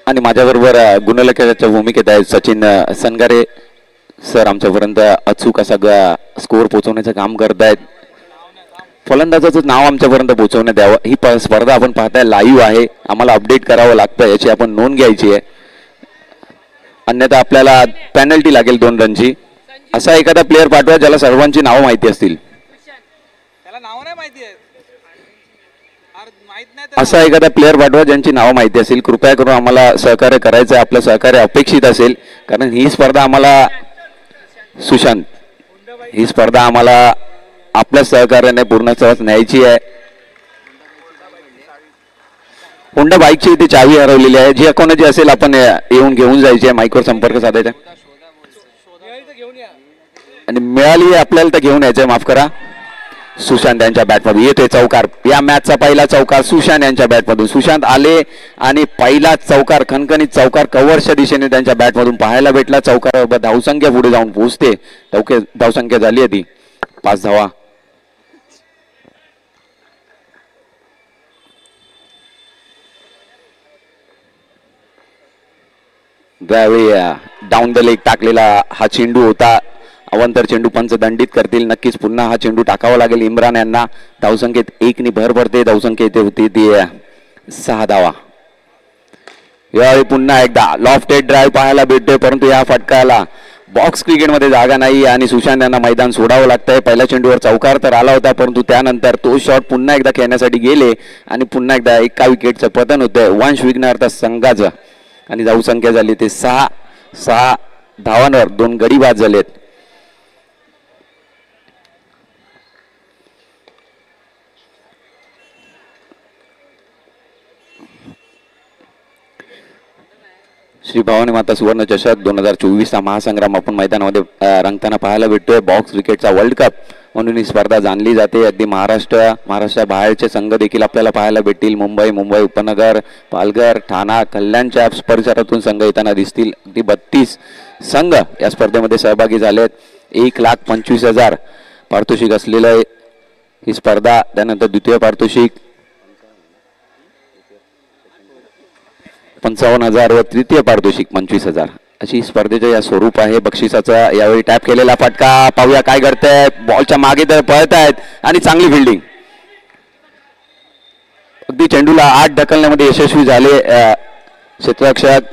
आणि माझ्याबरोबर गुणलेखकाच्या भूमिकेत आहेत सचिन सनगारे सर. आमच्यापर्यंत अचूक असा स्कोअर पोहोचवण्याचं काम करतायत. फलंदाजाचं नाव आमच्यापर्यंत पोहोचवण्यात यावं. ही स्पर्धा आपण पाहताय लाईव्ह आहे, आम्हाला अपडेट करावं लागतं, याची आपण नोंद घ्यायची आहे, अन्यथा आपल्याला पेनल्टी लागेल 2 रनची. असा एखादा प्लेअर पाठवा ज्याला सर्वांची नावं माहिती असतील. असा एखादा प्लेअर पाठवा ज्यांची नावं माहिती असेल. कृपया करून आम्हाला सहकार्य करायचं आहे, आपलं सहकार्य अपेक्षित असेल, कारण ही स्पर्धा आम्हाला सुशांत ही स्पर्धा आम्हाला आपल्या सहकार्याने पूर्णत्वास न्यायची आहे. होंडा बाईकची ती चावी हरवलेली आहे, जी कोणाची असेल आपण येऊन घेऊन जायची आहे. माईकवर संपर्क साधायचा आणि मिळाली आपल्याला तर घेऊन यायचंय. माफ करा. सुशांत यांच्या बॅटमधून येतोय चौकार. या मॅचचा पहिला चौकार सुशांत यांच्या बॅटमधून. सुशांत आले आणि पहिला चौकार, खणखणीत चौकार कव्हरच्या दिशेने त्यांच्या बॅटमधून पाहायला भेटला. चौकारावर धावसंख्या पुढे जाऊन पोहोचते. धावसंख्या झाली आहे ती 5 धावा. त्यावेळी डाऊन द लेग टाकलेला हा चेंडू होता. अवंतर चेंडू पंच दंडित करतील. नक्कीच पुन्हा हा चेंडू टाकावा लागेल इम्रान यांना. धावसंख्येत 1 ने भर पडते. धावसंख्या येथे होती ती 6 धावा. यावेळी पुन्हा एकदा लॉफ्टेड ड्राईव्ह पाहायला भेटतोय, परंतु या फटकाला बॉक्स क्रिकेटमध्ये जागा नाही आणि सुशांत यांना मैदान सोडावं लागतंय. पहिल्या चेंडूवर चौकार तर आला होता, परंतु त्यानंतर तो शॉट पुन्हा एकदा खेळण्यासाठी गेले आणि पुन्हा एकदा एका विकेटचं पतन होतंय वंश विघ्नहर्ता संघाचं. आणि धावसंख्या झाली ते 6 धावांवर 2 गडी बाद झालेत. श्री भवानी माता सुवर्ण चषक 2024 चा महासंग्राम आपण मैदानामध्ये रंगताना पाहायला भेटतोय. बॉक्स क्रिकेटचा वर्ल्ड कप म्हणून ही स्पर्धा जाणली जाते. अगदी महाराष्ट्र बाहेरचे संघ देखील आपल्याला पाहायला भेटतील. मुंबई उपनगर, पालघर, ठाणा, कल्याणच्या परिसरातून संघ येताना दिसतील. अगदी 32 संघ या स्पर्धेमध्ये सहभागी झालेत. 1,25,000 पारितोषिक असलेलं ही स्पर्धा. त्यानंतर द्वितीय पारितोषिक 55,000 व तृतीय पारितोषिक 25,000 अशी स्पर्धेचं या स्वरूप आहे. बक्षिसाचा यावेळी टॅप केलेला फटका पाहूया काय करतायत. बॉलच्या मागे तर पळत आहेत आणि चांगली फिल्डिंग. अगदी चेंडूला 8 ढकलण्यामध्ये यशस्वी झाले क्षेत्ररक्षक.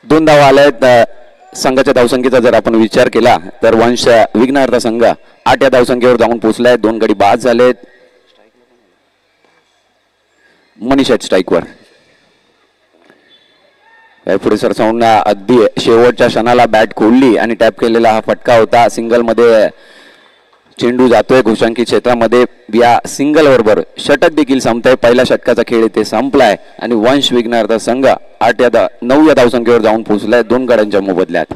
दोन धावा आल्यात. संघाच्या धावसंख्येचा जर आपण विचार केला तर वंश विघ्नहर्ता संघ 8 या धावसंख्येवर जाऊन पोहोचलाय. 2 गडी बाद झालेत. मनीष आहेत स्ट्राईकवर. पुढे सरसावून अगदी शेवटच्या क्षणाला बॅट खोलली आणि टॅप केलेला हा फटका होता. सिंगल मध्ये चेंडू जातोय घोषांकी क्षेत्रामध्ये. या सिंगल बरोबर षटक देखील संपतंय. पहिल्या षटकाचा खेळ इथे संपलाय आणि वंश विघ्नहर्ता संघ 9 या धावसंख्येवर जाऊन पोहोचलाय 2 गड्यांच्या मोबदल्यात.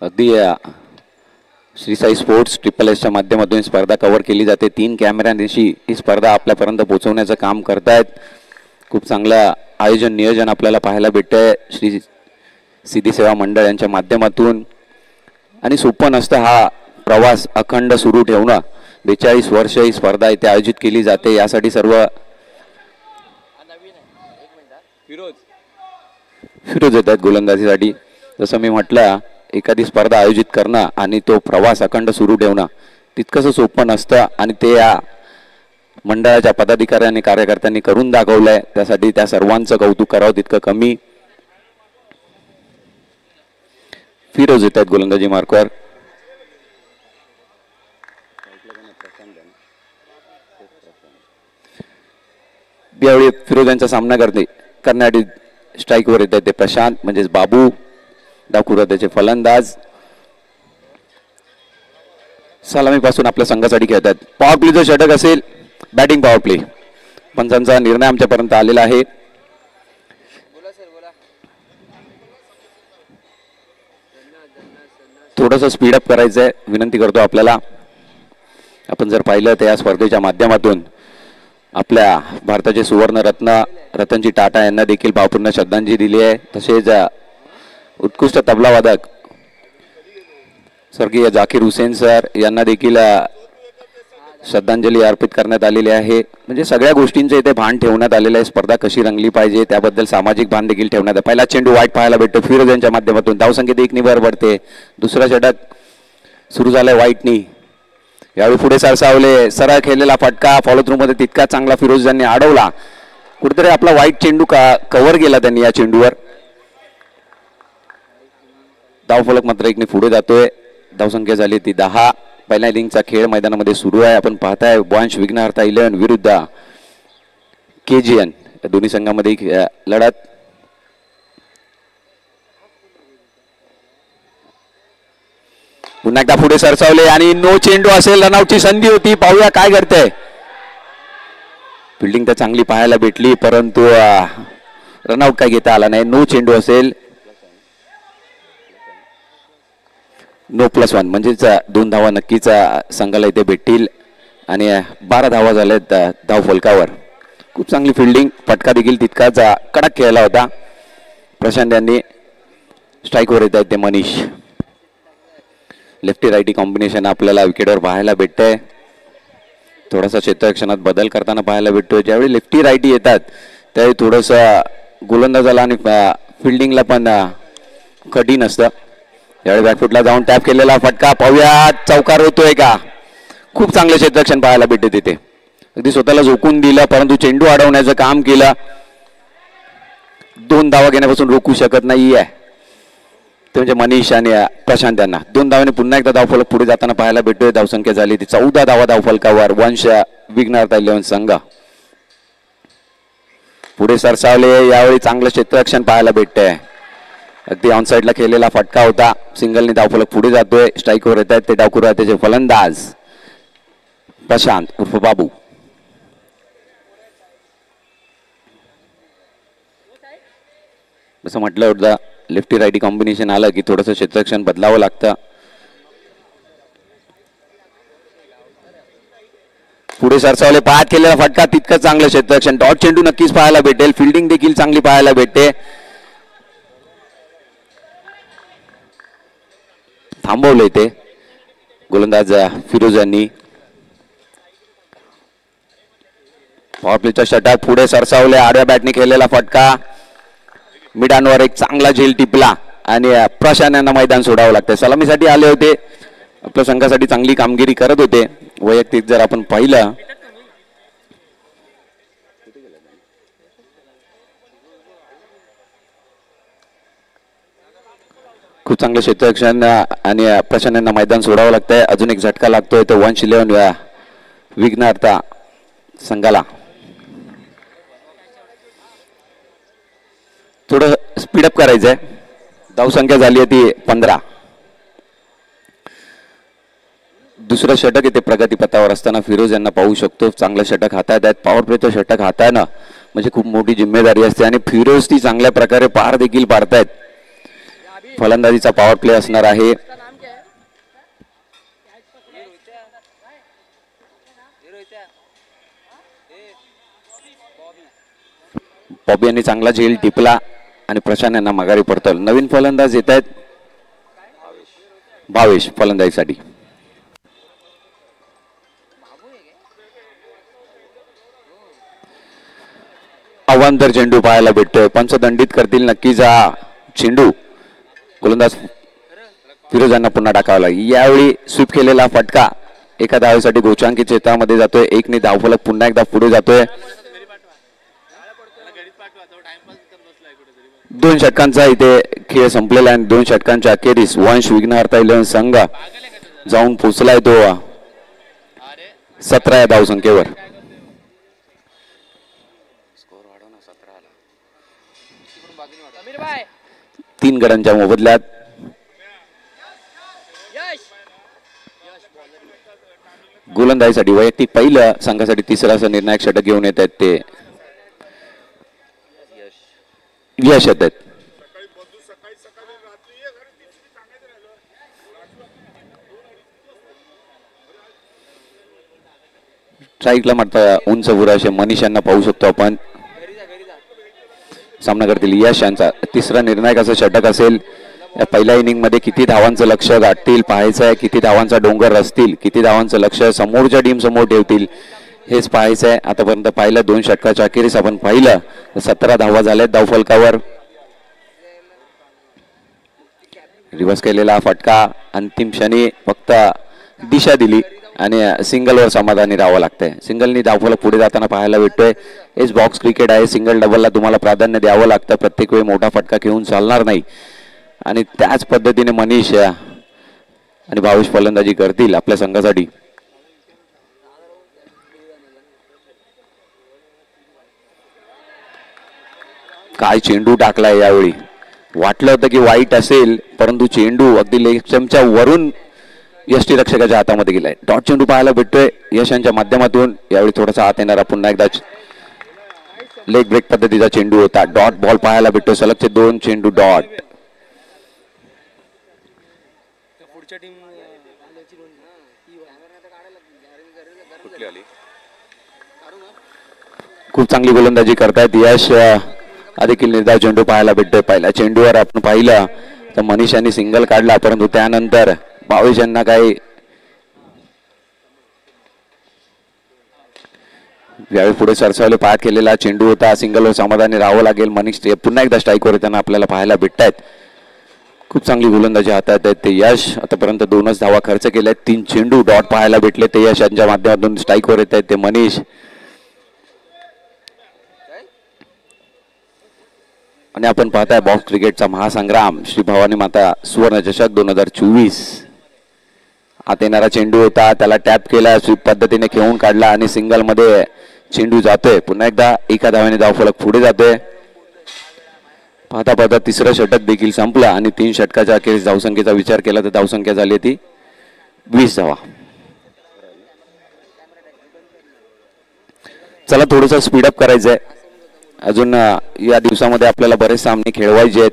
अगदी श्री साई स्पोर्ट्स SSS माध्यमातून स्पर्धा कव्हर केली जाते. 3 कॅमेऱ्यांशी ही स्पर्धा आपल्यापर्यंत पोहोचवण्याचं काम करतायत. खूप चांगलं आयोजन नियोजन आपल्याला पाहायला भेटतंय श्री सिद्धी सेवा मंडळ यांच्या माध्यमातून. आणि सोपं नसतं हा प्रवास अखंड सुरू ठेवणं. 42 वर्ष ही स्पर्धा इथे आयोजित केली जाते. यासाठी सर्व फिरोज येत आहेत गोलंदाजीसाठी. जसं मी म्हटलं, एखादी स्पर्धा आयोजित करणं आणि तो प्रवास अखंड सुरू ठेवणं तितकंसं सोपं नसतं आणि ते या मंडळाच्या पदाधिकाऱ्यांनी कार्यकर्त्यांनी करून दाखवलंय. त्यासाठी त्या सर्वांचं कौतुक करावं तितकं कमी. फिरोज येत आहेत गोलंदाजी मार्कवर. यावेळी फिरोज यांचा सामना करण्यासाठी स्ट्राईकवर येत आहेत ते प्रशांत म्हणजेच बाबू. डाकुरा त्याचे फलंदाज सलामीपासून आपल्या संघासाठी खेळतात. पॉवर प्लेचं षटक असेल. Batting power play. पंचांचा निर्णय आमच्यापर्यंत आलेला आहे. थोडंसं स्पीडअप करायचंय विनंती करतो आपल्याला. आपण जर पाहिलं तर या स्पर्धेच्या माध्यमातून आपल्या भारताचे सुवर्णरत्न रतनजी टाटा यांना देखील भावपूर्ण श्रद्धांजली दिली आहे. तसेच उत्कृष्ट तबलावादक स्वर्गीय जाकीर हुसेन सर यांना देखील श्रद्धांजली अर्पित करण्यात आलेली आहे. म्हणजे सगळ्या गोष्टींचे इथे भान ठेवण्यात आलेलं आहे. स्पर्धा कशी रंगली पाहिजे त्याबद्दल सामाजिक भान देखील ठेवण्यात आहे. पहिला चेंडू वाईट पाहायला भेटतो फिरोज यांच्या माध्यमातून. धावसंख्येत 1 वर पडते. दुसरा षटक सुरू झालाय वाईटनी. यावेळी पुढे सरसावले. सरळ खेळलेला फटका फॉलो थ्रू मध्ये तितका चांगला फिरोज यांनी अडवला. कुठेतरी आपला वाईट चेंडू कव्हर केला त्यांनी या चेंडूवर. धावफलक मात्र 1 पुढे जातोय. धावसंख्या झाली ती 10. पहिल्या इनिंगचा खेळ मैदानामध्ये सुरू आहे. आपण पाहताय वंश विघ्नहर्ता 11 विरुद्ध KGN या दोन्ही संघामध्ये लढत. पुन्हा एकदा पुढे सरसावले आणि नो चेंडू असेल. रनआउटची संधी होती. पाहूया काय करते. फिल्डिंग तर चांगली पाहायला भेटली परंतु रनआउट काय घेता आला नाही. नो चेंडू असेल. नो +1 म्हणजेच 2 धावा नक्कीच संघाला इथे भेटतील आणि 12 धावा झाल्यात धाव फलकावर. खूप चांगली फिल्डिंग. फटका देखील तितकाच कडक खेळला होता. प्रशांत यांनी स्ट्राईकवर येत आहेत ते मनीष. लेफ्टी राईटी कॉम्बिनेशन आपल्याला विकेटवर पाहायला भेटतंय. थोडासा क्षेत्ररक्षणात बदल करताना पाहायला भेटतोय. ज्यावेळी लेफ्टी राईटी येतात त्यावेळी थोडंसं गोलंदाजाला आणि फिल्डिंगला पण कठीण असतं. यावेळी बॅकफुटला जाऊन टॅप केलेला फटका पाहूया चौकार होतोय का. खूप चांगले क्षेत्ररक्षण पाहायला भेटते तिथे. अगदी स्वतःला झोकून दिलं परंतु चेंडू अडवण्याचं काम केलं. 2 धावा घेण्यापासून रोखू शकत नाहीये ते म्हणजे मनीष आणि प्रशांत यांना. 2 धावाने पुन्हा एकदा धावफलक पुढे जाताना पाहायला भेटतोय. धावसंख्या झाली ती 14 धावा धावफलकावर. वंश विघ्नहर्ता 11 संघ पुढे सरसावले. यावेळी चांगलं क्षेत्ररक्षण पाहायला भेटतंय. अगदी ऑन साईडला खेळलेला फटका होता. सिंगलने धावफलक पुढे जातोय. स्ट्राईकवर येत आहेत ते डावखुर त्याचे फलंदाज प्रशांत उर्फ बाबू. असं म्हटलं होतं लेफ्टी राईटी कॉम्बिनेशन आलं की थोडंसं क्षेत्ररक्षण बदलावं लागतं. पुढे सरसावले. पायात केलेला फटका तितकं चांगलं क्षेत्ररक्षण. डॉट चेंडू नक्कीच पाहायला भेटेल. फिल्डिंग देखील चांगली पाहायला भेटते. थांबवले ते गोलंदाज फिरोज यांनी. पॉवर प्लेच्या षटक पुढे सरसावले. आडव्या बॅटने खेळलेला फटका मिडांवर एक चांगला झेल टिपला आणि प्रशांत यांना मैदान सोडावं लागतं. सलामीसाठी आले होते. आपल्या संघासाठी चांगली कामगिरी करत होते. वैयक्तिक जर आपण पाहिलं खूप चांगलं क्षेत्ररक्षण आणि प्रशांत यांना मैदान सोडावं लागतंय. अजून एक झटका लागतोय तो वंश 11 विघ्नहर्ता संघाला. थोडं स्पीडअप करायचंय. धावसंख्या झाली आहे ती 15. दुसरं षटक येते प्रगतीपथावर असताना फिरोज यांना पाहू शकतो. चांगलं षटक हातात आहेत. पॉवर प्लेचं षटक हातानं म्हणजे खूप मोठी जिम्मेदारी असते आणि फिरोज ती चांगल्या प्रकारे पार देखील पाडतायत. फलंदाजीचा पॉवर प्ले असणार आहे. बॉबी यांनी चांगला झेल टिपला आणि प्रशांत यांना माघारी पडतो. नवीन फलंदाज येत आहेत भावेश फलंदाजीसाठी. अवांतर चेंडू पाहायला भेटतोय. पंच दंडित करतील नक्कीच हा चेंडू. गोलंदाज फिरोज यांना पुन्हा टाकावं लागेल. यावेळी स्वीप केलेला फटका एका धावेसाठी गोचांकी क्षेत्रामध्ये जातोय. 1 धावफलक पुन्हा एकदा पुढे जातोय. 2 षटकांचा इथे खेळ संपलेला आहे. 2 षटकांच्या अखेरीस वंश विघ्नहर्ता 11 संघ जाऊन पोचलाय तो 17 या धावसंख्येवर. 3 गडांच्या मोबदल्यात गोलंदाजीसाठी वैयक्तिक पहिलं संघासाठी तिसरा असं निर्णायक षटक घेऊन येत आहेत ते यश येत आहेत. स्ट्राईकला मात्र उंच बुराशे मनीष यांना पाहू शकतो आपण. सामना करतील यश यांचा तिसरा निर्णायक असं षटक असेल. या पहिल्या इनिंग मध्ये किती धावांचं लक्ष गाठतील पाहायचं आहे. किती धावांचा डोंगर रचतील, किती धावांचं लक्ष समोरच्या टीम समोर ठेवतील हेच पाहायचं आहे. आतापर्यंत पाहिलं 2 षटकाच्या अखेरीस आपण पाहिलं 17 धावा झाल्यात धावफलकावर. रिव्हर्स केलेला फटका अंतिम क्षणी फक्त दिशा दिली आणि सिंगलवर समाधानी राहावं लागतंय. सिंगलनी धावफलक पुढे जाताना पाहायला भेटतोय. हेच बॉक्स क्रिकेट आहे. सिंगल डबलला तुम्हाला प्राधान्य द्यावं लागतं. प्रत्येक वेळी मोठा फटका घेऊन चालणार नाही आणि त्याच पद्धतीने मनीष आणि भावेश फलंदाजी करतील आपल्या संघासाठी. काय चेंडू टाकलाय यावेळी. वाटलं होतं की वाईट असेल परंतु चेंडू अगदी लेगच्या वरून यष्टीरक्षकाच्या हातामध्ये गेलाय. डॉट चेंडू पाहायला भेटतोय यशांच्या माध्यमातून. यावेळी थोडासा हात येणारा पुन्हा एकदा लेग ब्रेक पद्धतीचा चेंडू होता. डॉट बॉल पाहायला भेटतोय. सलगचे 2 चेंडू डॉट. खूप चांगली गोलंदाजी करतायत यश. देखील निर्धाव चेंडू पाहायला भेटतोय. पहिल्या चेंडूवर आपण पाहिलं तर मनीष यांनी सिंगल काढला परंतु त्यानंतर भावेश यांना काही यावेळी पुढे सरसावले पायात केलेला चेंडू होता. सिंगलवर समाधानी राहावं लागेल. मनीष पुन्हा एकदा स्ट्राईकवर येताना आपल्याला पाहायला भेटतायत. खूप चांगली गोलंदाजी हातात आहेत ते यश. आतापर्यंत 2च धावा खर्च केल्या. 3 चेंडू डॉट पाहायला भेटले ते यश यांच्या माध्यमातून. स्ट्राईकवर येत आहेत ते मनीष. आणि आपण पाहताय बॉक्स क्रिकेटचा महासंग्राम श्री भवानी माता सुवर्ण चषक 2024. आता येणारा चेंडू होता त्याला टॅप केला स्वीप पद्धतीने खेळून काढला आणि सिंगल मध्ये चेंडू जातोय. पुन्हा एकदा एका धावेने धावफलक पुढे जातोय. पाहता पाहता तिसरं षटक देखील संपलं आणि 3 षटकाच्या अखेरीस धावसंख्येचा विचार केला तर धावसंख्या झाली ती 20 धावा. चला थोडंसं स्पीडअप करायचंय. अजून या दिवसामध्ये आपल्याला बरेच सामने खेळवायचे आहेत.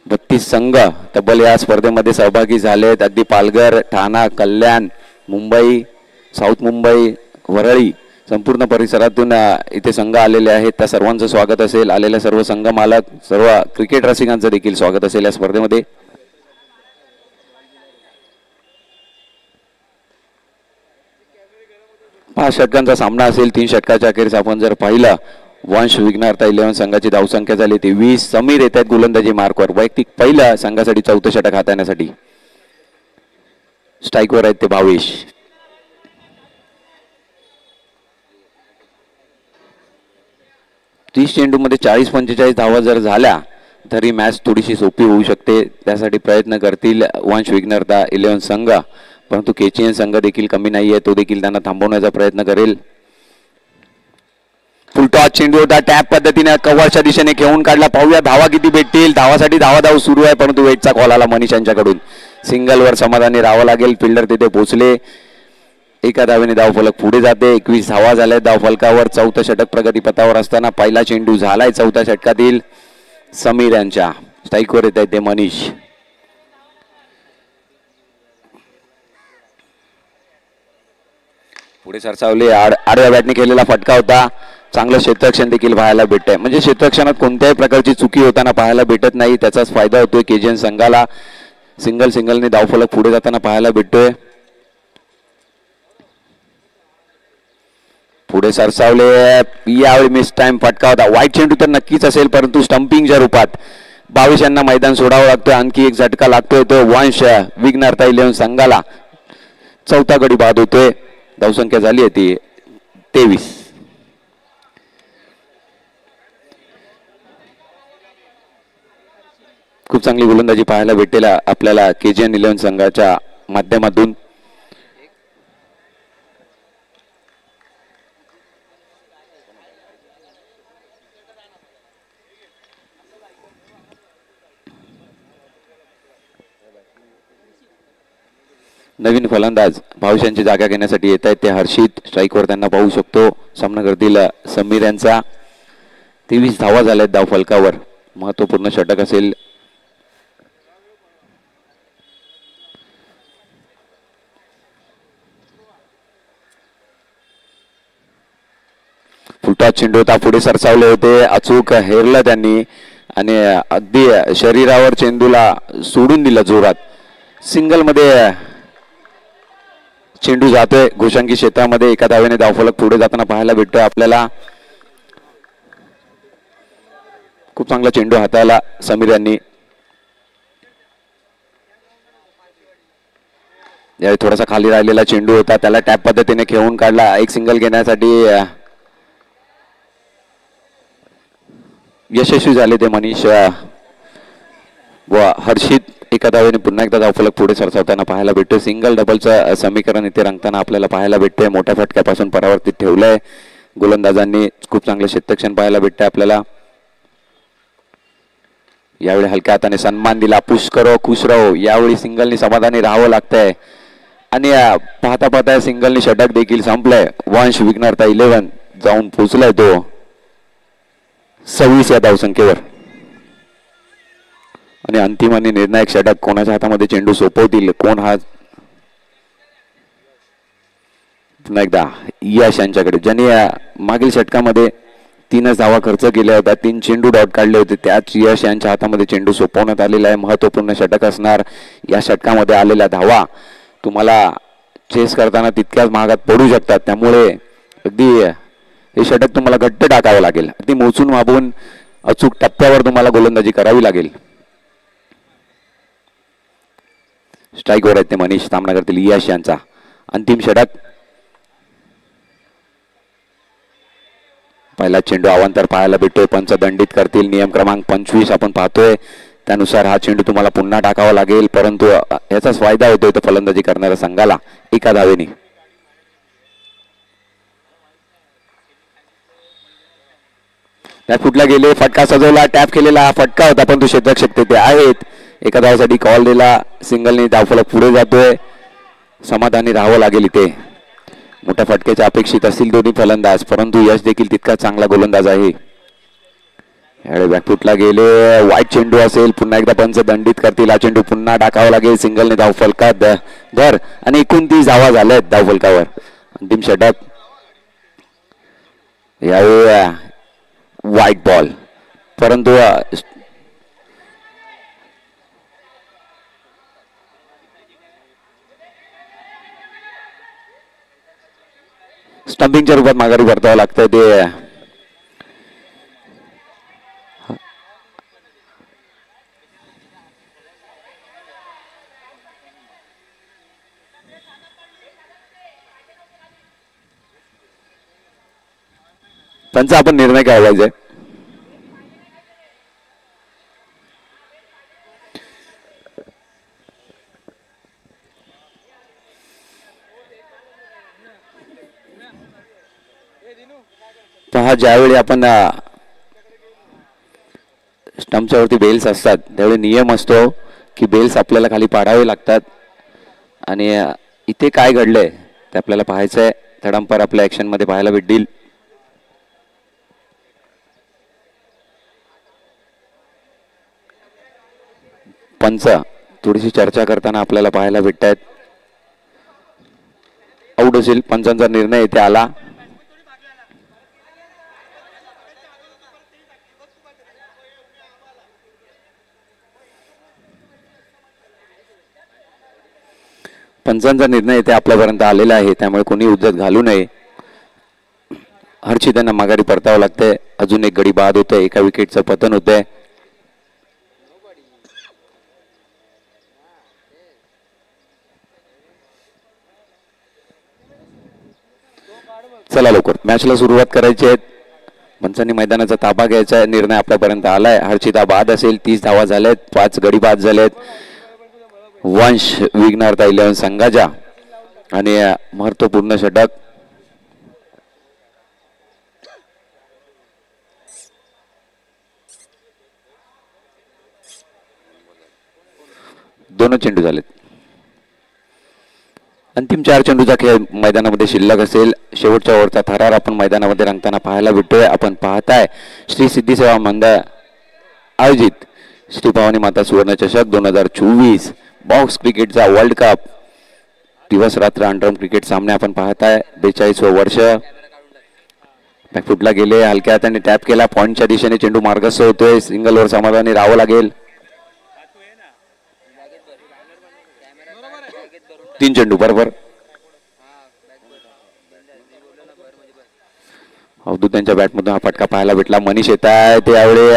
32 संघ तब्बल या स्पर्धेमध्ये सहभागी झालेत. अगदी पालघर, ठाणा, कल्याण, मुंबई, साऊथ मुंबई, वरळी संपूर्ण परिसरातून इथे संघ आलेले आहेत. त्या सर्वांचं स्वागत असेल. आलेल्या सर्व संघ मालक, सर्व क्रिकेट रसिकांचं देखील स्वागत असेल या स्पर्धेमध्ये. 5 षटकांचा सामना असेल. 3 षटकाच्या अखेरीस आपण जर पाहिलं वंश विघ्नहर्ता 11 संघाची धावसंख्या झाली ती 20. समीर येत आहेत गोलंदाजी मार्कवर. वैयक्तिक पहिला संघासाठी 4थं षटक हाताळण्यासाठी. स्ट्राईकवर आहेत ते भावेश. तीस चेंडूमध्ये 40-45 धावा जर झाल्या तरी मॅच थोडीशी सोपी होऊ शकते. त्यासाठी प्रयत्न करतील वंश विघ्नहर्ता 11 संघ. परंतु केचीएन संघ देखील कमी नाहीये. तो देखील त्यांना थांबवण्याचा प्रयत्न करेल. फुलटॉस चेंडू होता. टॅप पद्धतीने कव्हरच्या दिशेने खेळून काढला. पाहूया धावा किती भेटतील. धावासाठी धाव सुरू आहे परंतु वेटचा कॉल आला मनीष यांच्याकडून. सिंगलवर समाधानी राहावं लागेल. फिल्डर तिथे पोहोचले. एका धावेने धावफलक पुढे जाते. 21 धावा झाल्या धावफलकावर. 4थं षटक प्रगतीपथावर असताना पहिला चेंडू झालाय 4थ्या षटकातील समीर यांच्या. स्ट्राईकवर येत आहे ते मनीष. पुढे सरसावले. आडव्या बॅटने केलेला फटका होता. चांगलं क्षेत्ररक्षण देखील पाहायला भेटतंय. म्हणजे क्षेत्ररक्षणात कोणत्याही प्रकारची चुकी होताना पाहायला भेटत नाही. त्याचाच फायदा होतोय केजीएन संघाला. सिंगलने धावफलक पुढे जाताना पाहायला भेटतोय. पुढे सरसावले. यावेळी मिस टाइम फटका होता. वाईट चेंडू तर नक्कीच असेल परंतु स्टंपिंगच्या रूपात 22 यांना मैदान सोडावं लागतोय. आणखी एक झटका लागतोय तो वंश विघ्नहर्ता 11 संघाला. 4था गडी बाद होतोय. धावसंख्या झाली आहे ती 23. खूप चांगली गोलंदाजी पाहायला भेटेल आपल्याला केजीएन 11 संघाच्या माध्यमातून. नवीन फलंदाज भावेशांची जागा घेण्यासाठी येत आहेत ते हर्षित. स्ट्राईकवर त्यांना पाहू शकतो. सामना करतील समीर यांचा. 23 धावा झाल्यात धावफलकावर. महत्वपूर्ण षटक असेल. फुलटॉस चेंडू होता, पुढे सरसावले होते, अचूक हेरलं त्यांनी आणि अगदी शरीरावर चेंडूला सोडून दिलं जोरात. सिंगल मध्ये चेंडू जातोय घोषांकी क्षेत्रामध्ये. एका धावेने धावफलक पुढे जाताना पाहायला भेटतोय आपल्याला. खूप चांगला चेंडू हाताळला समीर यांनी. यावेळी थोडासा खाली राहिलेला चेंडू होता, त्याला टॅप पद्धतीने खेळून काढला. एक सिंगल घेण्यासाठी यशस्वी झाले ते मनीष व हर्षित. एका धावेने पुन्हा एकदा धावफलक पुढे सरसावताना पाहायला भेटतोय. सिंगल डबलचं समीकरण इथे रंगताना आपल्याला पाहायला भेटते. मोठ्या फटक्यापासून परावर्तित ठेवलंय गोलंदाजांनी. खूप चांगलं क्षेत्ररक्षण पाहायला भेटतंय आपल्याला. यावेळी हलक्या हाताने सन्मान दिला. पुश करो खुश रहो. यावेळी सिंगलनी समाधानी राहावं लागतंय आणि पाहता पाहता सिंगलनी षटक देखील संपलंय. वंश विघ्नहर्ता 11 जाऊन पोहोचलाय तो 26 या धावसंख्येवर. आणि अंतिम आणि निर्णायक षटक कोणाच्या हातामध्ये चेंडू सोपवतील, कोण हा पुन्हा एकदा यश यांच्याकडे, ज्यांनी मागील षटकामध्ये 3च धावा खर्च केल्या होत्या, 3 चेंडू डॉट काढले होते, त्याच यश यांच्या हातामध्ये चेंडू सोपवण्यात आलेला आहे. महत्वपूर्ण षटक असणार. या षटकामध्ये आलेल्या धावा तुम्हाला चेस करताना तितक्याच महागात पडू शकतात. त्यामुळे अगदी हे षटक तुम्हाला घट्ट टाकावं लागेल. अगदी मोजून मापून अचूक टप्प्यावर तुम्हाला गोलंदाजी करावी लागेल. स्ट्राईकवर आहेत ते मनीष. सामना करतील यश यांचा. अंतिम षटक. पहिला चेंडू अवांतर पाहायला भेटतोय. पंच दंडित करतील. नियम क्रमांक 25 आपण पाहतोय त्यानुसार हा चेंडू तुम्हाला पुन्हा टाकावा लागेल, परंतु याचाच फायदा होतोय तो फलंदाजी करणाऱ्या संघाला एका धावेने. फुटला गेले. फटका सजवला. टॅप केलेला हा फटका होता, पण तो क्षेत्ररक्षक तेथे आहेत. एका धावासाठी कॉल दिला. सिंगलने धावफलक पुढे जातोय. समाधानी राहावं लागेल इथे. मोठ्या फटक्याच्या अपेक्षित असतील दोन्ही फलंदाज, परंतु यश देखील तितका चांगला गोलंदाज आहे. यावेळी बॅकफुटला गेले. वाईट चेंडू असेल. पुन्हा एकदा पंच दंडित करतील. हा चेंडू पुन्हा टाकावा लागेल. सिंगलने धावफलकात धर आणि 29 धावा झाल्यात धावफलकावर. अंतिम षटक. यावेळी वाईट बॉल, परंतु स्टंपिंगच्या रूपात माघारी परतावं लागतंय ते. त्यांचा आपण निर्णय काय व्हायचा. पहा, ज्यावेळी आपण स्टंपच्या वरती बेल्स असतात त्यावेळी नियम असतो की बेल्स आपल्याला खाली पाडावे लागतात. आणि इथे काय घडलंय ते आपल्याला पाहायचंय. थडंपर आपल्या ऍक्शन मध्ये पाहायला भेटतील. पंच थोडीशी चर्चा करताना आपल्याला पाहायला भेटत आहेत. आऊट असेल. पंचांचा निर्णय इथे आला. पंचांचा निर्णय इथे आपल्यापर्यंत आलेला आहे, त्यामुळे कोणी उद्धत घालू नये. हर्षित यांना माघारी परतावं लागतंय. अजून एक गडी बाद होतोय. एका विकेटचं पतन होतंय. चला लवकर मॅचला सुरुवात करायची आहे. पंचांनी मैदानाचा ताबा घ्यायचा निर्णय आपल्यापर्यंत आलाय. हर्षिता बाद असेल. 30 धावा झाल्यात. 5 गडी बाद झालेत वंश विघ्नहर्ता 11 संघाच्या. आणि महत्वपूर्ण षटक. दोन चेंडू झालेत. अंतिम 4 चेंडूचा खेळ मैदानामध्ये शिल्लक असेल. शेवटच्या ओव्हरचा थरार आपण मैदानामध्ये रंगताना पाहायला भेटतोय. आपण पाहताय श्री सिद्धी सेवा मंडळ आयोजित श्री भवानी माता सुवर्ण चषक 2024 बॉक्स क्रिकेटचा वर्ल्ड कप दिवस रात्र अंडरम क्रिकेट सामने आपण पाहताय. 42वे वर्ष. बॅकफुटला गेले, हलक्या हाताने टॅप केला, पॉइंटच्या दिशेने चेंडू मार्गस्थ होतोय. सिंगलवर समाधानी राहावं लागेल. 3 चेंडू बरोबर. अवधूत त्यांच्या बॅटमधून हा फटका पाहायला भेटला. मनीष येत आहे ते यावेळी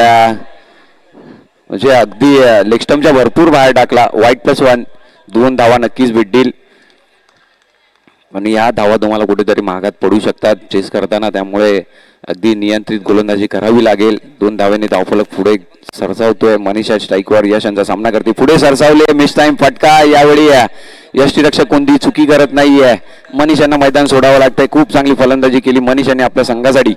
म्हणजे अगदी लेग स्टंपच्या भरपूर बाहेर टाकला. वाईट +1. 2 धावा नक्कीच भेटतील आणि या धावा तुम्हाला कुठेतरी महागात पडू शकतात चेस करताना. त्यामुळे अगदी नियंत्रित गोलंदाजी करावी लागेल. 2 धावेने धावफलक पुढे सरसावतोय. मनीषा स्ट्राईकवर यश यांचा सामना करते. पुढे सरसावले. मिस टाइम फटका. यावेळी यष्टीरक्षक कोणती चुकी करत नाहीये. मनीषांना मैदान सोडावं लागतंय. खूप चांगली फलंदाजी केली मनीषाने आपल्या संघासाठी.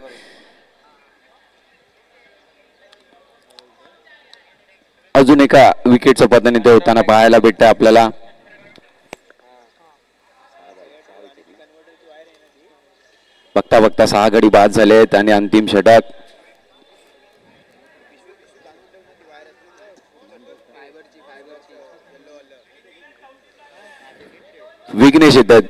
अजून एका विकेटचं पतन इथे होताना पाहायला भेटतं आपल्याला. बघता बघता 6 गडी बाद झालेत आणि अंतिम षटक. विघ्नेश येतात.